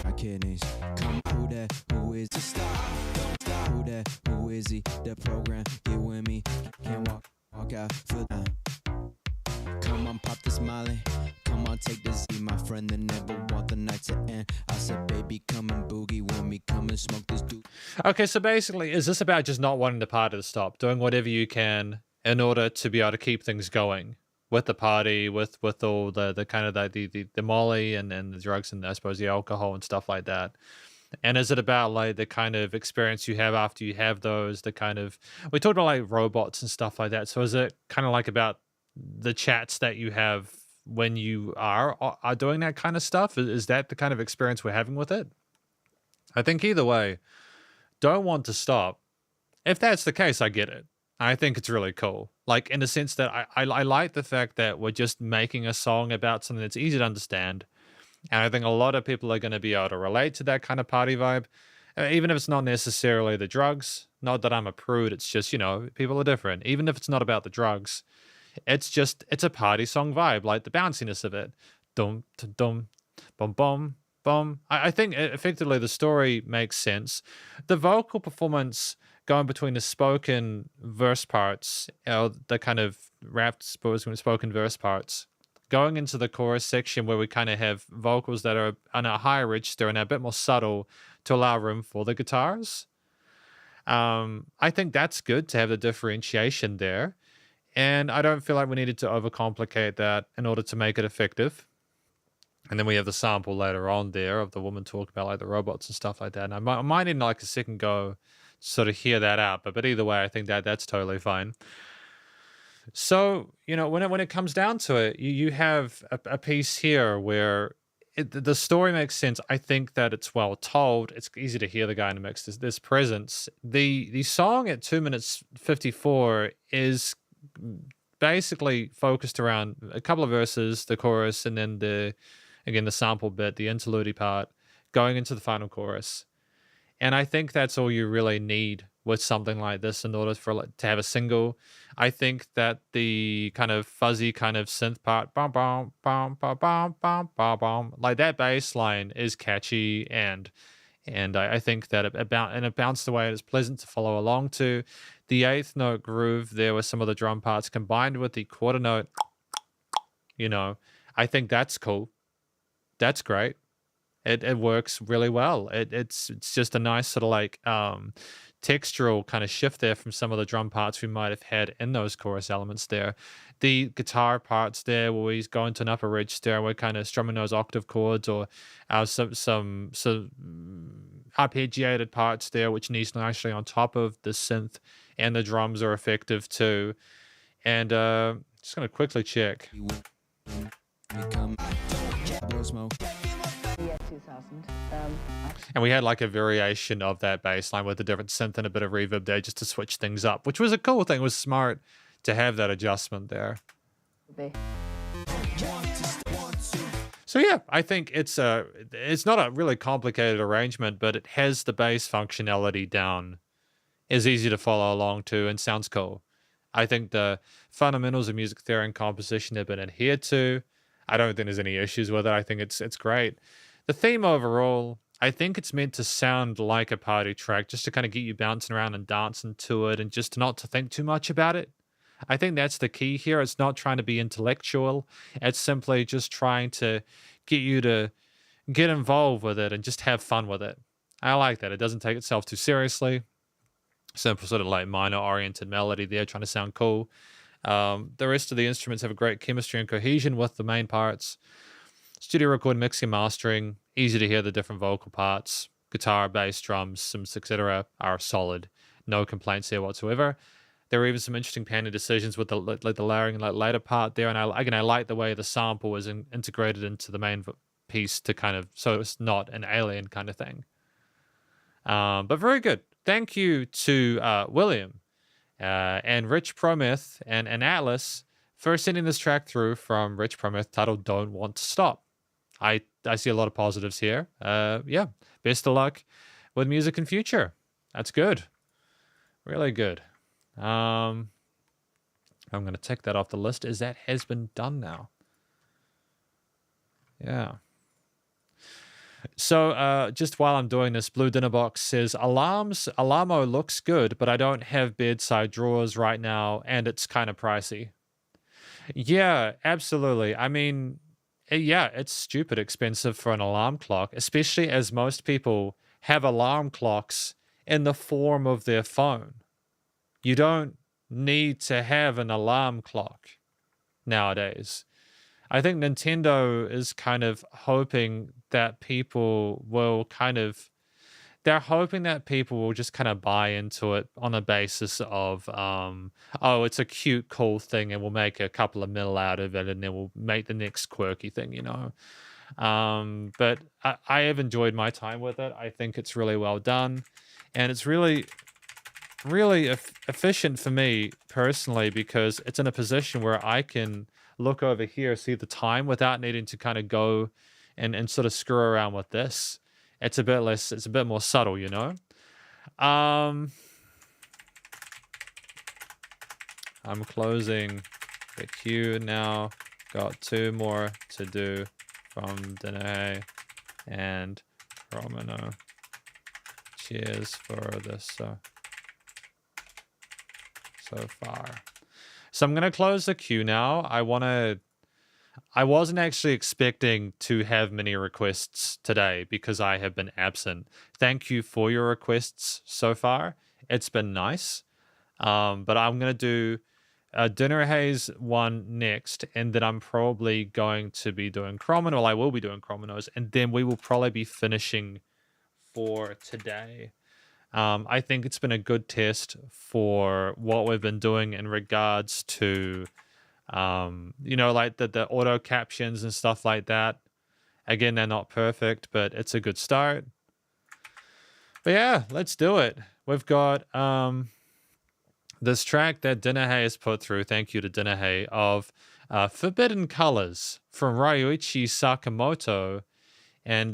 My kidneys come. Who that? Who is? Stop. Don't stop. Who that? Who is he? The program. Get with me. Can't walk out. Foot down. Come on, pop this Molly. Come on, take this. Be my friend that never want the night to end. I said, baby, come and boogie with me. Come and smoke this dude. okay, so basically, is this about just not wanting the party to stop, doing whatever you can in order to be able to keep things going with the party, with all the kind of the molly and the drugs and I suppose the alcohol and stuff like that? And is it about like the kind of experience you have after you have those, the kind of, we talked about like robots and stuff like that. So is it kind of like about the chats that you have when you are doing that kind of stuff? Is that the kind of experience we're having with it? I think either way, don't want to stop. If that's the case, I get it. I think it's really cool. Like in the sense that I like the fact that we're just making a song about something that's easy to understand. And I think a lot of people are going to be able to relate to that kind of party vibe, even if it's not necessarily the drugs. Not that I'm a prude. It's just, you know, people are different. Even if it's not about the drugs, it's a party song vibe, like the bounciness of it. Dum, dum, bum, bum, bum. I think effectively the story makes sense. The vocal performance going between the spoken verse parts, the kind of rapped spoken verse parts, going into the chorus section where we kind of have vocals that are on a higher register and a bit more subtle to allow room for the guitars. I think that's good to have the differentiation there. And I don't feel like we needed to overcomplicate that in order to make it effective. And then we have the sample later on there of the woman talking about like the robots and stuff like that. And I might need like a second go to sort of hear that out. But either way, I think that's totally fine. So, you know, when it comes down to it, you have a piece here where the story makes sense. I think that it's well told. It's easy to hear the guy in the mix. There's presence. The song at 2 minutes 54 is basically focused around a couple of verses, the chorus, and then the sample bit, the interlude part, going into the final chorus. And I think that's all you really need with something like this in order for to have a single. I think that the kind of fuzzy kind of synth part, bum bum bum bum bum bum bum bum, like that bass line is catchy, and I think that it bounced away. It's pleasant to follow along to. The eighth note groove there with some of the drum parts combined with the quarter note, you know, I think that's cool. That's great. It works really well. It's just a nice sort of like textural kind of shift there from some of the drum parts we might have had in those chorus elements there. The guitar parts there where he's going to an upper register and we're kind of strumming those octave chords or some arpeggiated parts there, which needs nicely on top of the synth, and the drums are effective too. And just gonna quickly check. Yeah, 2000. And we had like a variation of that bass line with a different synth and a bit of reverb there just to switch things up, which was a cool thing. It was smart to have that adjustment there. So yeah, I think it's not a really complicated arrangement, but it has the bass functionality down. Is easy to follow along to and sounds cool. I think the fundamentals of music theory and composition have been adhered to. I don't think there's any issues with it. I think it's great. The theme overall, I think it's meant to sound like a party track, just to kind of get you bouncing around and dancing to it and just not to think too much about it. I think that's the key here. It's not trying to be intellectual. It's simply just trying to get you to get involved with it and just have fun with it. I like that. It doesn't take itself too seriously. Simple sort of like minor oriented melody there, trying to sound cool. The rest of the instruments have a great chemistry and cohesion with the main parts. Studio record, mixing, mastering, easy to hear the different vocal parts. Guitar, bass, drums, sims, etc. are solid. No complaints there whatsoever. There are even some interesting panning decisions with the layering and later part there. And I like the way the sample is integrated into the main piece to kind of, so it's not an alien kind of thing. But very good. Thank you to William and Rich Prometh and Atlas for sending this track through from Rich Prometh titled Don't Want to Stop. I see a lot of positives here. Yeah, best of luck with music in future. That's good. Really good. I'm going to take that off the list as that has been done now. Yeah. So just while I'm doing this, Blue Dinner Box says, Alarmo looks good, but I don't have bedside drawers right now, and it's kind of pricey. Yeah, absolutely. I mean, yeah, it's stupid expensive for an alarm clock, especially as most people have alarm clocks in the form of their phone. You don't need to have an alarm clock nowadays. I think Nintendo is kind of hoping that people will they're hoping that people will just kind of buy into it on a basis of, oh, it's a cute, cool thing and we'll make a couple of mil out of it and then we'll make the next quirky thing, you know. But I have enjoyed my time with it. I think it's really well done. And it's really efficient for me personally because it's in a position where I can look over here, see the time without needing to kind of go and sort of screw around with this. It's a bit more subtle, you know? I'm closing the queue now. Got 2 more to do from Danae and Romano. Cheers for this so far. So I'm going to close the queue now. I wasn't actually expecting to have many requests today because I have been absent. Thank you for your requests so far. It's been nice. But I'm going to do Dinner Haze one next, and then I'm probably going to be doing Chromin. Well, I will be doing Chrominos, and then we will probably be finishing for today. I think it's been a good test for what we've been doing in regards to, you know, like the auto captions and stuff like that. Again, they're not perfect, but it's a good start. But yeah, let's do it. We've got this track that Dinahe has put through. Thank you to Dinahe, of Forbidden Colors from Ryuichi Sakamoto and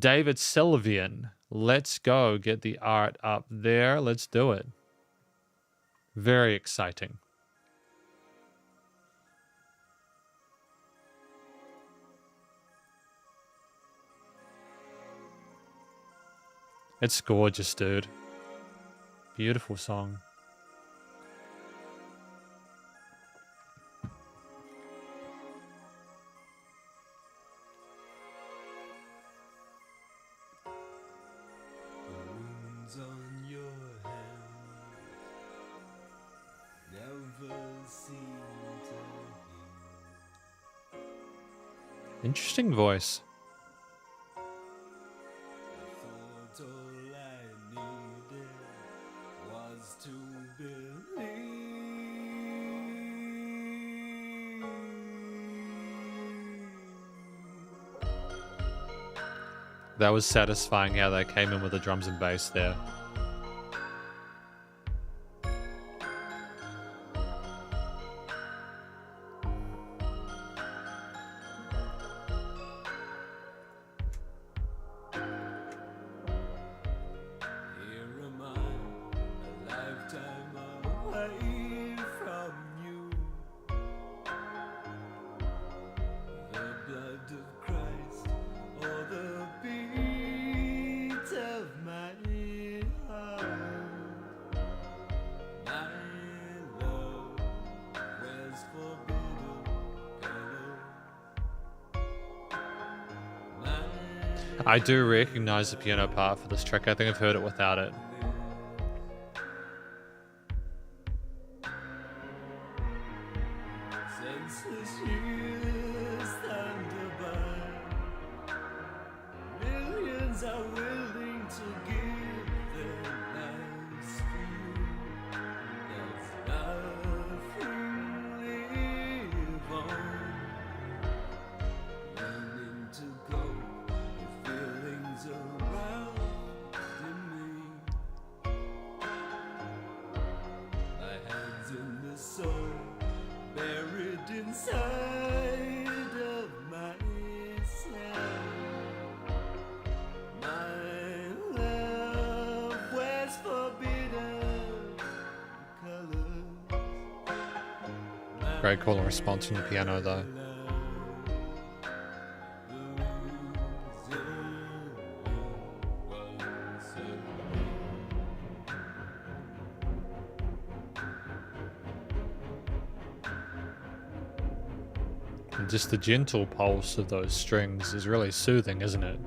David Sylvian. Let's go get the art up there. Let's do it. Very exciting. It's gorgeous, dude. Beautiful song. Interesting voice. That was satisfying how they came in with the drums and bass there. I do recognize the piano part for this track. I think I've heard it without it. Great call and response from the piano though. And just the gentle pulse of those strings is really soothing, isn't it?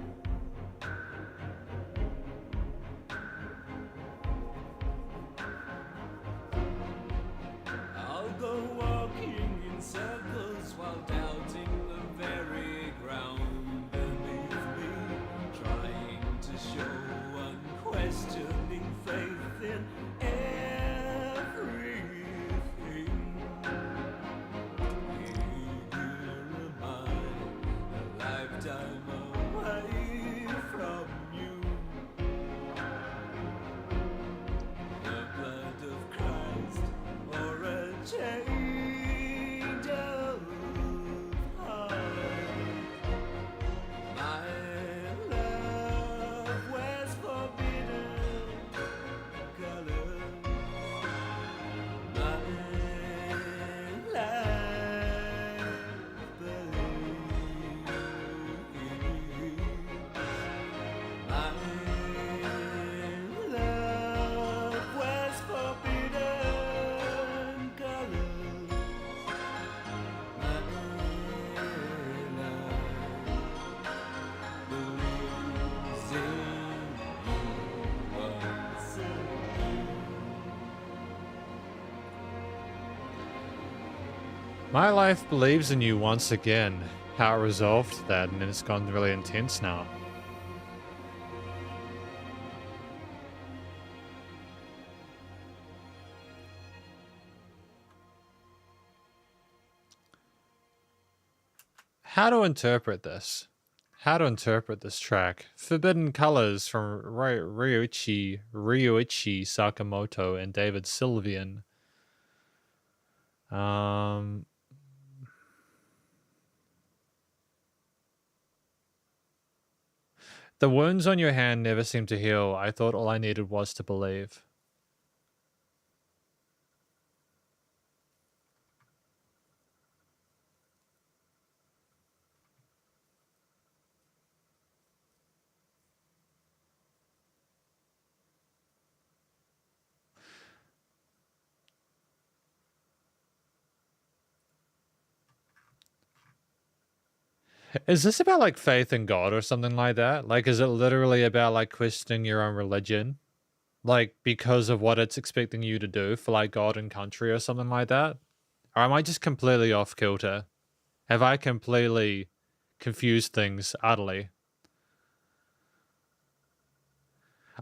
My life believes in you once again. How it resolved that, and then it's gone really intense now. How to interpret this? How to interpret this track? Forbidden Colors from Ryuichi Sakamoto and David Sylvian. The wounds on your hand never seem to heal. I thought all I needed was to believe. Is this about like faith in God or something like that? Like, is it literally about like questioning your own religion? Like, because of what it's expecting you to do for like God and country or something like that? Or am I just completely off kilter? Have I completely confused things utterly?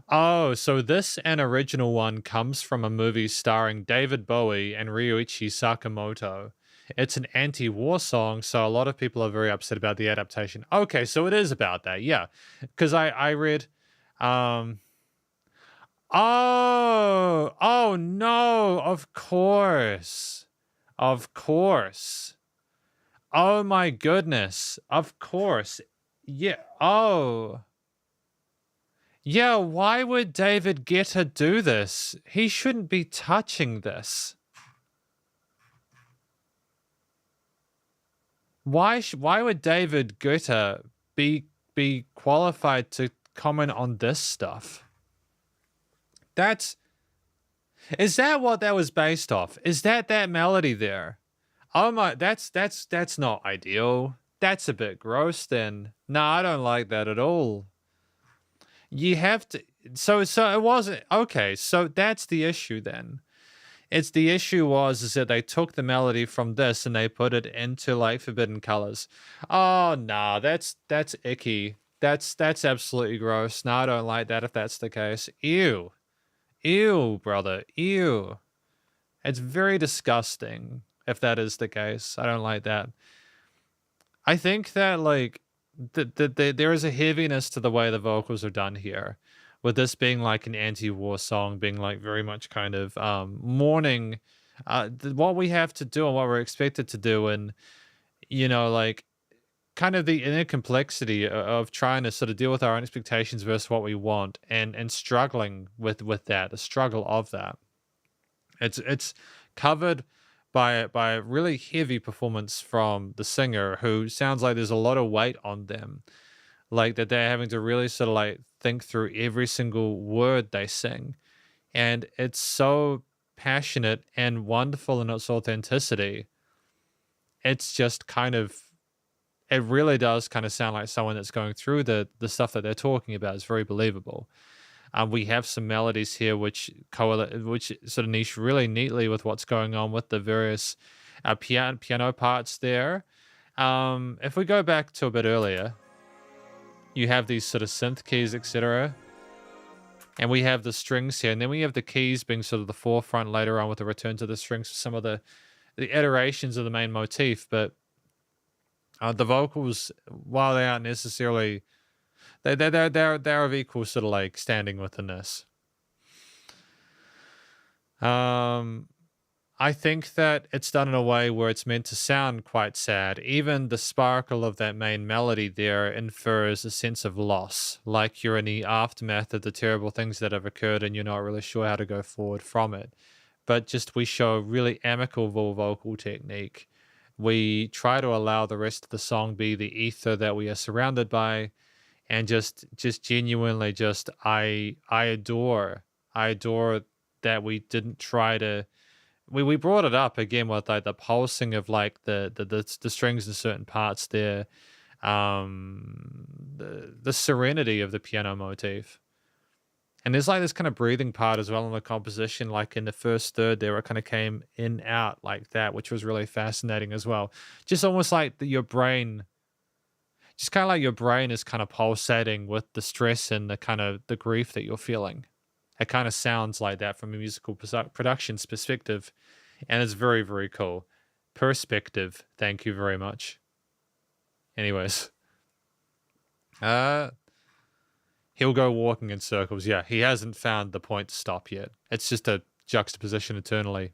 Oh, so this an original one comes from a movie starring David Bowie and Ryuichi Sakamoto. it's an anti-war song, so a lot of people are very upset about the adaptation. Okay, so it is about that, yeah. Because I read, um, oh no, of course, of course. Oh my goodness, of course, yeah. Oh, yeah. Why would David Guetta do this? He shouldn't be touching this. Why would David Guetta be qualified to comment on this stuff? Is that what that was based off? Is that melody there? Oh my, that's not ideal. That's a bit gross then. No, I don't like that at all. You have to, so it wasn't okay, so that's the issue then. It's the issue was is that they took the melody from this and they put it into like Forbidden Colors. Oh no, that's icky. That's absolutely gross. No, I don't like that if that's the case. Ew. Ew, brother. Ew. It's very disgusting if that is the case. I don't like that. I think that like there is a heaviness to the way the vocals are done here, with this being like an anti-war song, being like very much kind of mourning what we have to do and what we're expected to do, and like kind of the inner complexity of trying to sort of deal with our own expectations versus what we want, and struggling with that, the struggle of that. It's covered by a really heavy performance from the singer, who sounds like there's a lot of weight on them, like that they're having to really sort of like think through every single word they sing, and it's so passionate and wonderful in its authenticity. It's just kind of, it really does kind of sound like someone that's going through the stuff that they're talking about. It's very believable. We have some melodies here which which sort of niche really neatly with what's going on with the various piano parts there. If we go back to a bit earlier, you have these sort of synth keys, etc. And we have the strings here, and then we have the keys being sort of the forefront later on with the return to the strings for some of the iterations of the main motif. But the vocals, while they aren't necessarily, they're of equal sort of like standing within this. I think that it's done in a way where it's meant to sound quite sad. Even the sparkle of that main melody there infers a sense of loss, like you're in the aftermath of the terrible things that have occurred and you're not really sure how to go forward from it. But just we show really amicable vocal technique. We try to allow the rest of the song be the ether that we are surrounded by, and just genuinely just I adore that we didn't try to, we brought it up again with like the pulsing of like the strings in certain parts there, the serenity of the piano motif. And there's like this kind of breathing part as well in the composition, like in the first third there, it kind of came in out like that, which was really fascinating as well. Just almost like your brain, just kind of like your brain is kind of pulsating with the stress and the kind of the grief that you're feeling. It kind of sounds like that from a musical production's perspective, and it's very, very cool. Perspective, thank you very much. Anyways, he'll go walking in circles. Yeah, he hasn't found the point to stop yet. It's just a juxtaposition eternally.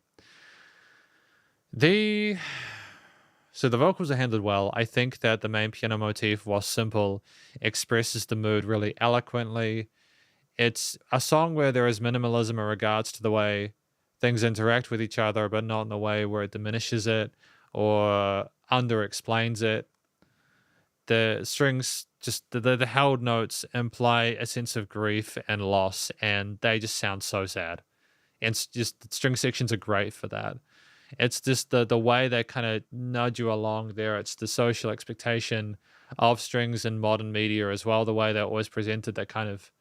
So the vocals are handled well. I think that the main piano motif, while simple, expresses the mood really eloquently. It's a song where there is minimalism in regards to the way things interact with each other, but not in a way where it diminishes it or under-explains it. The strings, just the held notes imply a sense of grief and loss, and they just sound so sad. And it's just the string sections are great for that. It's just the way they kind of nudge you along there. It's the social expectation of strings in modern media as well, the way they're always presented that kind of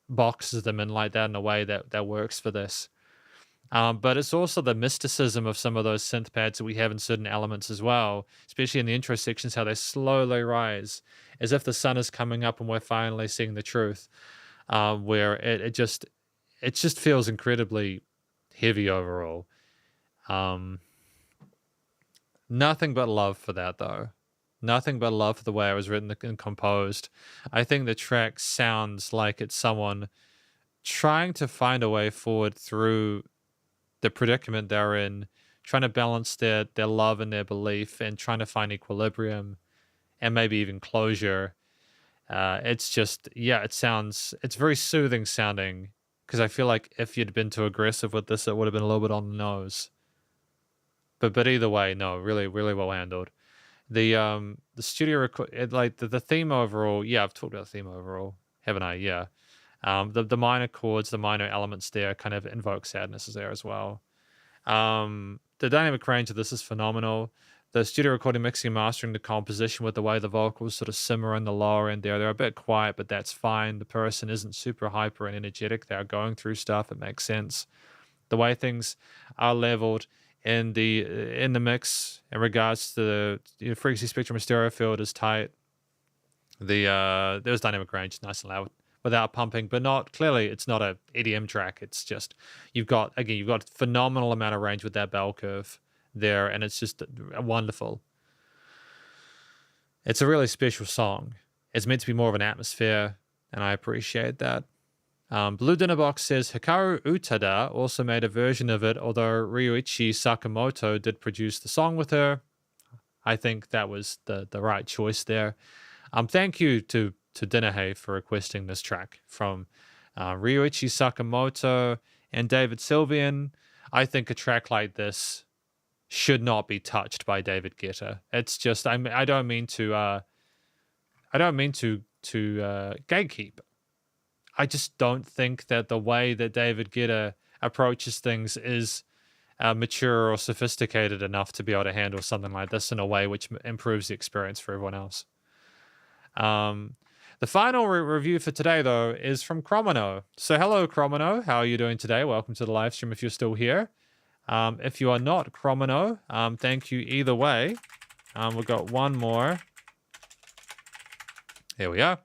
boxes them in like that in a way that works for this. But it's also the mysticism of some of those synth pads that we have in certain elements as well, especially in the intro sections, how they slowly rise as if the sun is coming up and we're finally seeing the truth, where it just feels incredibly heavy overall. Nothing but love for that, though. Nothing but love for the way it was written and composed. I think the track sounds like it's someone trying to find a way forward through the predicament they're in, trying to balance their love and their belief, and trying to find equilibrium and maybe even closure. It's just, yeah, it's very soothing sounding, because I feel like if you'd been too aggressive with this, it would have been a little bit on the nose. But either way, no, really, really well handled. The studio like the theme overall, yeah, I've talked about the theme overall, haven't I? Yeah. The minor chords, the minor elements there kind of invoke sadness there as well. The dynamic range of this is phenomenal. The studio recording, mixing, mastering, the composition with the way the vocals sort of simmer in the lower end there. They're a bit quiet, but that's fine. The person isn't super hyper and energetic. They're going through stuff. It makes sense. The way things are leveled in the mix in regards to the frequency spectrum and stereo field is tight. There's dynamic range, nice and loud, without pumping, but not clearly. It's not a EDM track. It's just you've got phenomenal amount of range with that bell curve there, and it's just wonderful. It's a really special song. It's meant to be more of an atmosphere, and I appreciate that. Blue Dinner Box says Hikaru Utada also made a version of it, although Ryuichi Sakamoto did produce the song with her. I think that was the right choice there. Thank you to Dinahe for requesting this track from Ryuichi Sakamoto and David Sylvian. I think a track like this should not be touched by David Guetta. It's just I don't mean to gatekeep. I just don't think that the way that David Guetta approaches things is mature or sophisticated enough to be able to handle something like this in a way which improves the experience for everyone else. The final review for today, though, is from Cromino. So hello, Cromino. How are you doing today? Welcome to the live stream if you're still here. If you are not, Cromino, thank you either way. We've got one more. Here we are.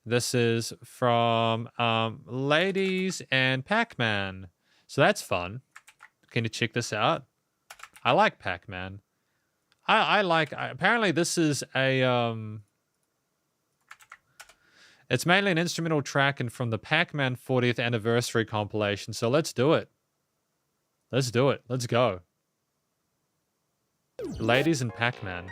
This is from Ladies and Pac-Man. So that's fun. Can you check this out? I like Pac-Man. Apparently this is a... It's mainly an instrumental track and from the Pac-Man 40th anniversary compilation. So let's do it. Let's do it. Let's go. Ladies and Pac-Man.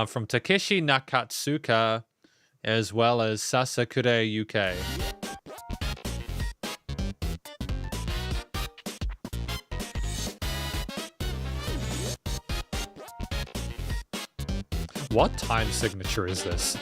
From Takeshi Nakatsuka as well as Sasakure UK. What time signature is this?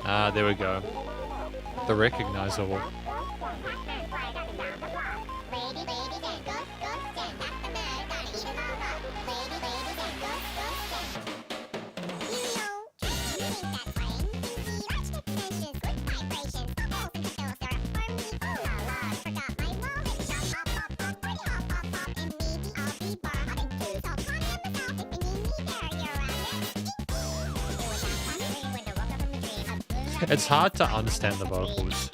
Ah, there we go. The recognizable. It's hard to understand the vocals.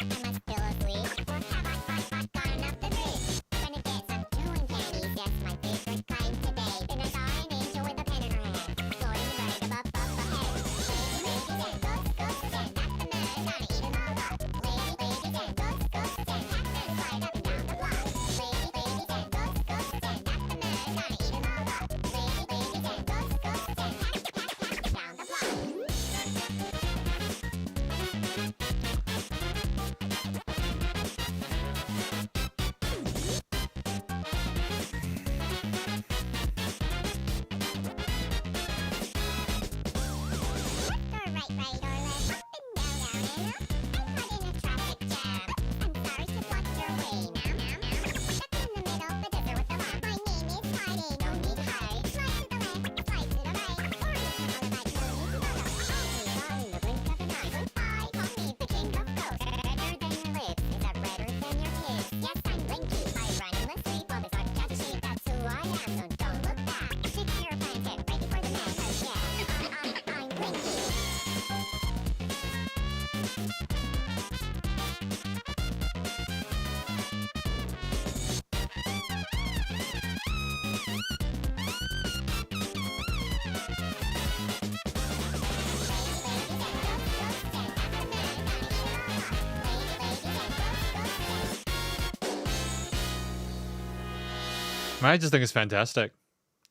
I just think it's fantastic.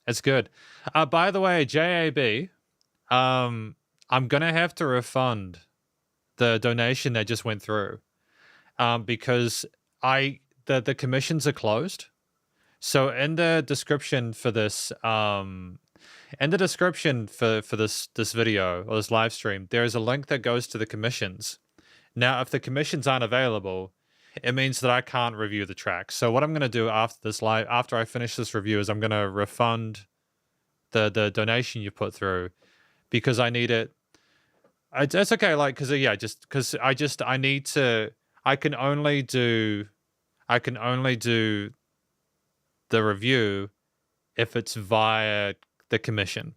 It's good. By the way, JAB, I'm gonna have to refund the donation that just went through, because the commissions are closed. So in the description for this, in the description for this video or this live stream, there is a link that goes to the commissions. Now, if the commissions aren't available, it means that I can't review the track. So what I'm going to do after I finish this review, is I'm going to refund the donation you put through, because I need it. It's okay, like, because I need to. I can only do the review if it's via the commission.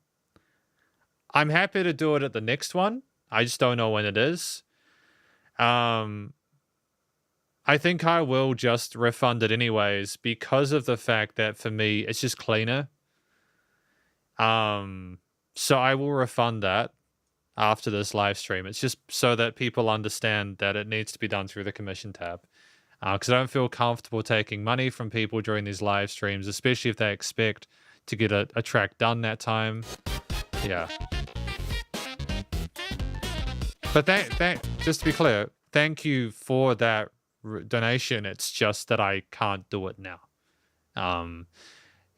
I'm happy to do it at the next one. I just don't know when it is. I think I will just refund it anyways, because of the fact that for me it's just cleaner. So I will refund that after this live stream. It's just so that people understand that it needs to be done through the commission tab. Because I don't feel comfortable taking money from people during these live streams, especially if they expect to get a track done that time. Yeah. But just to be clear, thank you for that donation. It's just that I can't do it now.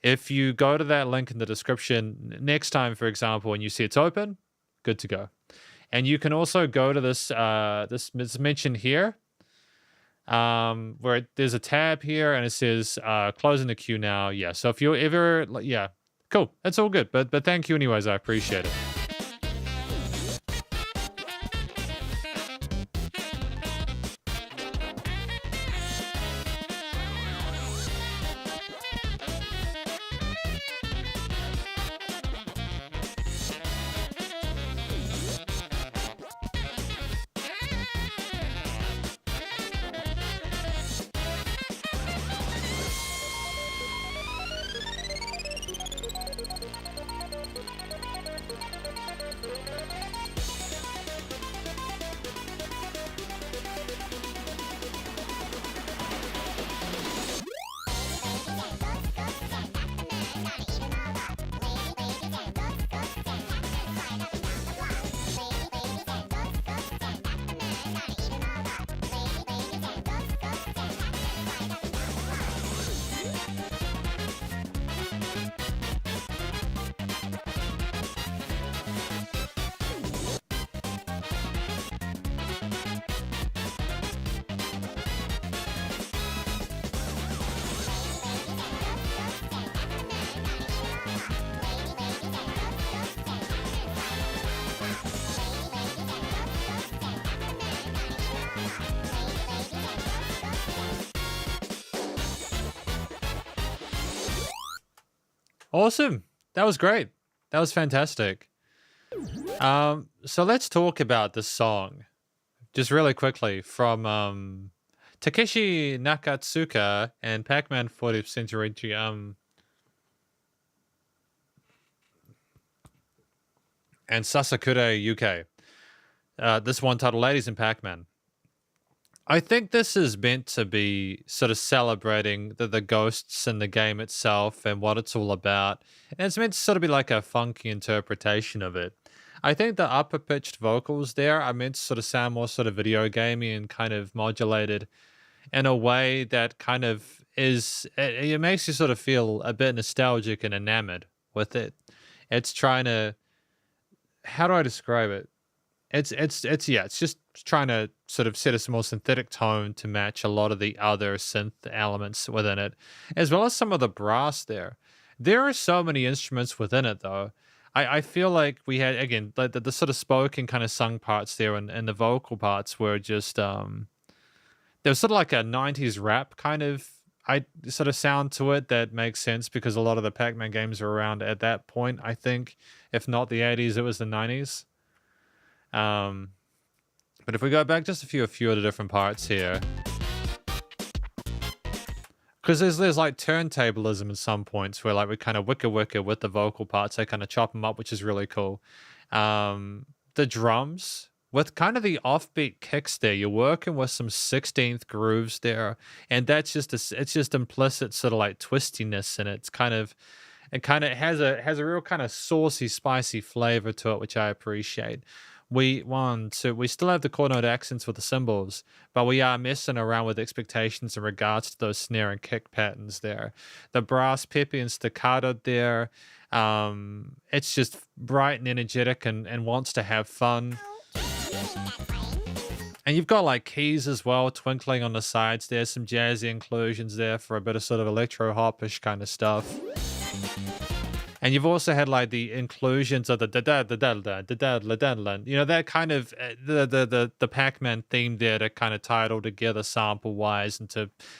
If you go to that link in the description next time, for example, and you see it's open, good to go. And you can also go to this this mentioned here, where there's a tab here and it says closing the queue now. Yeah, so if you're ever, yeah, cool, that's all good. But thank you anyways, I appreciate it. Awesome. That was great. That was fantastic. So let's talk about this song just really quickly from Takeshi Nakatsuka and Pac-Man 40th Century and Sasakure UK. This one titled Ladies in Pac-Man. I think this is meant to be sort of celebrating the ghosts in the game itself and what it's all about. And it's meant to sort of be like a funky interpretation of it. I think the upper pitched vocals there are meant to sort of sound more sort of video gamey and kind of modulated in a way that kind of is, it makes you sort of feel a bit nostalgic and enamored with it. It's trying to, how do I describe it? It's just trying to sort of set a more synthetic tone to match a lot of the other synth elements within it, as well as some of the brass there. There are so many instruments within it, though. I feel like we had, again, like the sort of spoken kind of sung parts there, and the vocal parts were just, there was sort of like a 90s rap kind of sort of sound to it that makes sense because a lot of the Pac-Man games were around at that point, I think. If not the 80s, it was the 90s. But if we go back just a few of the different parts here, because there's like turntablism at some points where like we kind of wicka with the vocal parts, they kind of chop them up, which is really cool. The drums with kind of the offbeat kicks there, you're working with some 16th grooves there, and that's just it's just implicit sort of like twistiness, and it has a real kind of saucy, spicy flavor to it, which I appreciate. We still have the chord note accents with the cymbals, but we are messing around with expectations in regards to those snare and kick patterns there. The brass peppy and staccato there, it's just bright and energetic and wants to have fun. And you've got like keys as well, twinkling on the sides. There's some jazzy inclusions there for a bit of sort of electro hopish kind of stuff. And you've also had like the inclusions of the da da da da da da da da da da. You know, that kind of the Pac-Man theme there to kind of tie it all together sample wise, and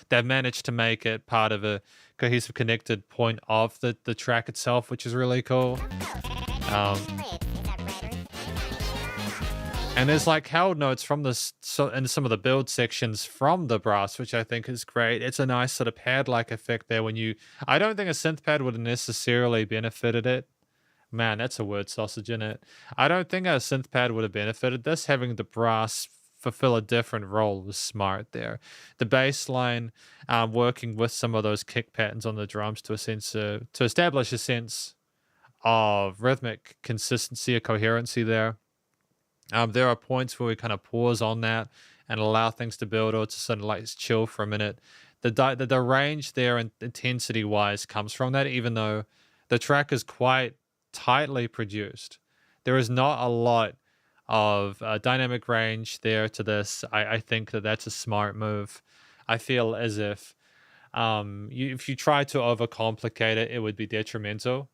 they've managed to make it part of a cohesive, connected point of the track itself, which is really cool. And there's like held notes from this in some of the build sections from the brass, which I think is great. It's a nice sort of pad-like effect there I don't think a synth pad would have necessarily benefited it. Man, that's a word sausage in it. I don't think a synth pad would have benefited this. Having the brass fulfill a different role was smart there. The bass line working with some of those kick patterns on the drums to establish a sense of rhythmic consistency or coherency there. There are points where we kind of pause on that and allow things to build or to sort of like chill for a minute. The range there and intensity wise comes from that, even though the track is quite tightly produced. There is not a lot of dynamic range there to this. I think that's a smart move. I feel as if if you try to overcomplicate it, it would be detrimental.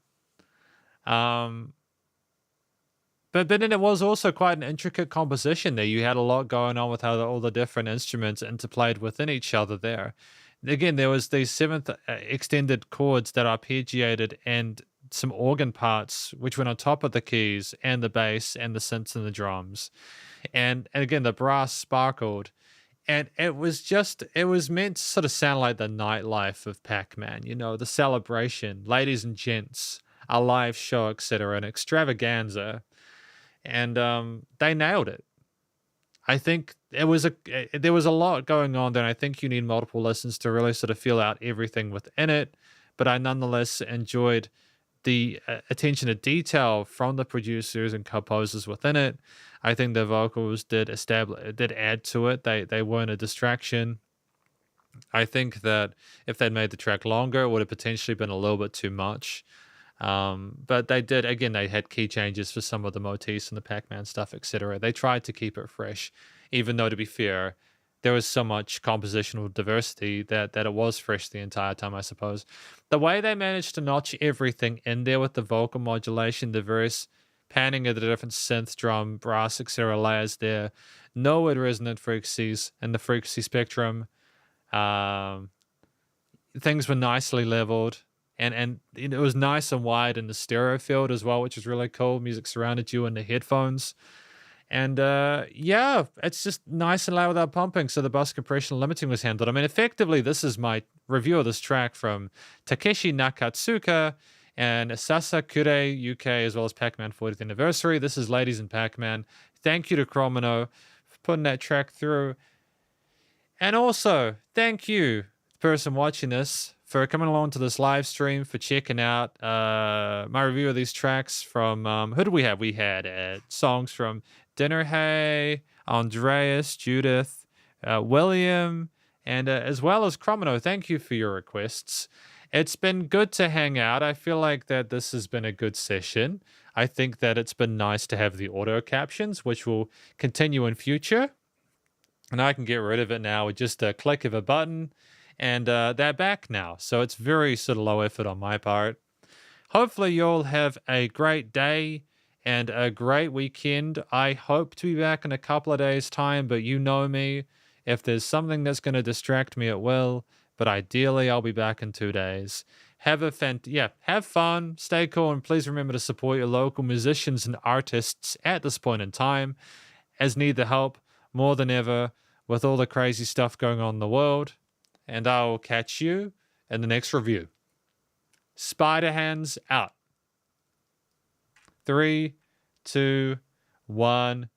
But then it was also quite an intricate composition there. You had a lot going on with how all the different instruments interplayed within each other there. Again, there was these seventh extended chords that arpeggiated and some organ parts which went on top of the keys and the bass and the synths and the drums. And again, the brass sparkled. And it was meant to sort of sound like the nightlife of Pac-Man, you know, the celebration, ladies and gents, a live show, etc., an extravaganza. And they nailed it. I think there was a lot going on there, and I think you need multiple listens to really sort of feel out everything within it. But I nonetheless enjoyed the attention to detail from the producers and composers within it. I think the vocals did add to it. They weren't a distraction. I think that if they'd made the track longer, it would have potentially been a little bit too much. But they did, again, they had key changes for some of the motifs and the Pac-Man stuff, etc. They tried to keep it fresh, even though, to be fair, there was so much compositional diversity that it was fresh the entire time, I suppose. The way they managed to notch everything in there with the vocal modulation, the various panning of the different synth, drum, brass, etc. layers there, no resonant frequencies in the frequency spectrum. Things were nicely leveled. And it was nice and wide in the stereo field as well, which is really cool. Music surrounded you in the headphones. And yeah, it's just nice and loud without pumping. So the bus compression limiting was handled. I mean, effectively, this is my review of this track from Takeshi Nakatsuka and Sasakure UK, as well as Pac-Man 40th Anniversary. This is Ladies in Pac-Man. Thank you to Chromino for putting that track through. And also, thank you, the person watching this, for coming along to this live stream, for checking out my review of these tracks from, who do we have? We had songs from Dinner Hay, Andreas, Judith, William, and as well as Chromino. Thank you for your requests. It's been good to hang out. I feel like that this has been a good session. I think that it's been nice to have the auto captions, which will continue in future. And I can get rid of it now with just a click of a button. And they're back now. So it's very sort of low effort on my part. Hopefully you'll have a great day and a great weekend. I hope to be back in a couple of days' time, but you know me. If there's something that's going to distract me, it will. But ideally, I'll be back in 2 days. Have fun, stay cool, and please remember to support your local musicians and artists at this point in time, as need the help more than ever with all the crazy stuff going on in the world. And I will catch you in the next review. Spiderhands out. 3, 2, 1.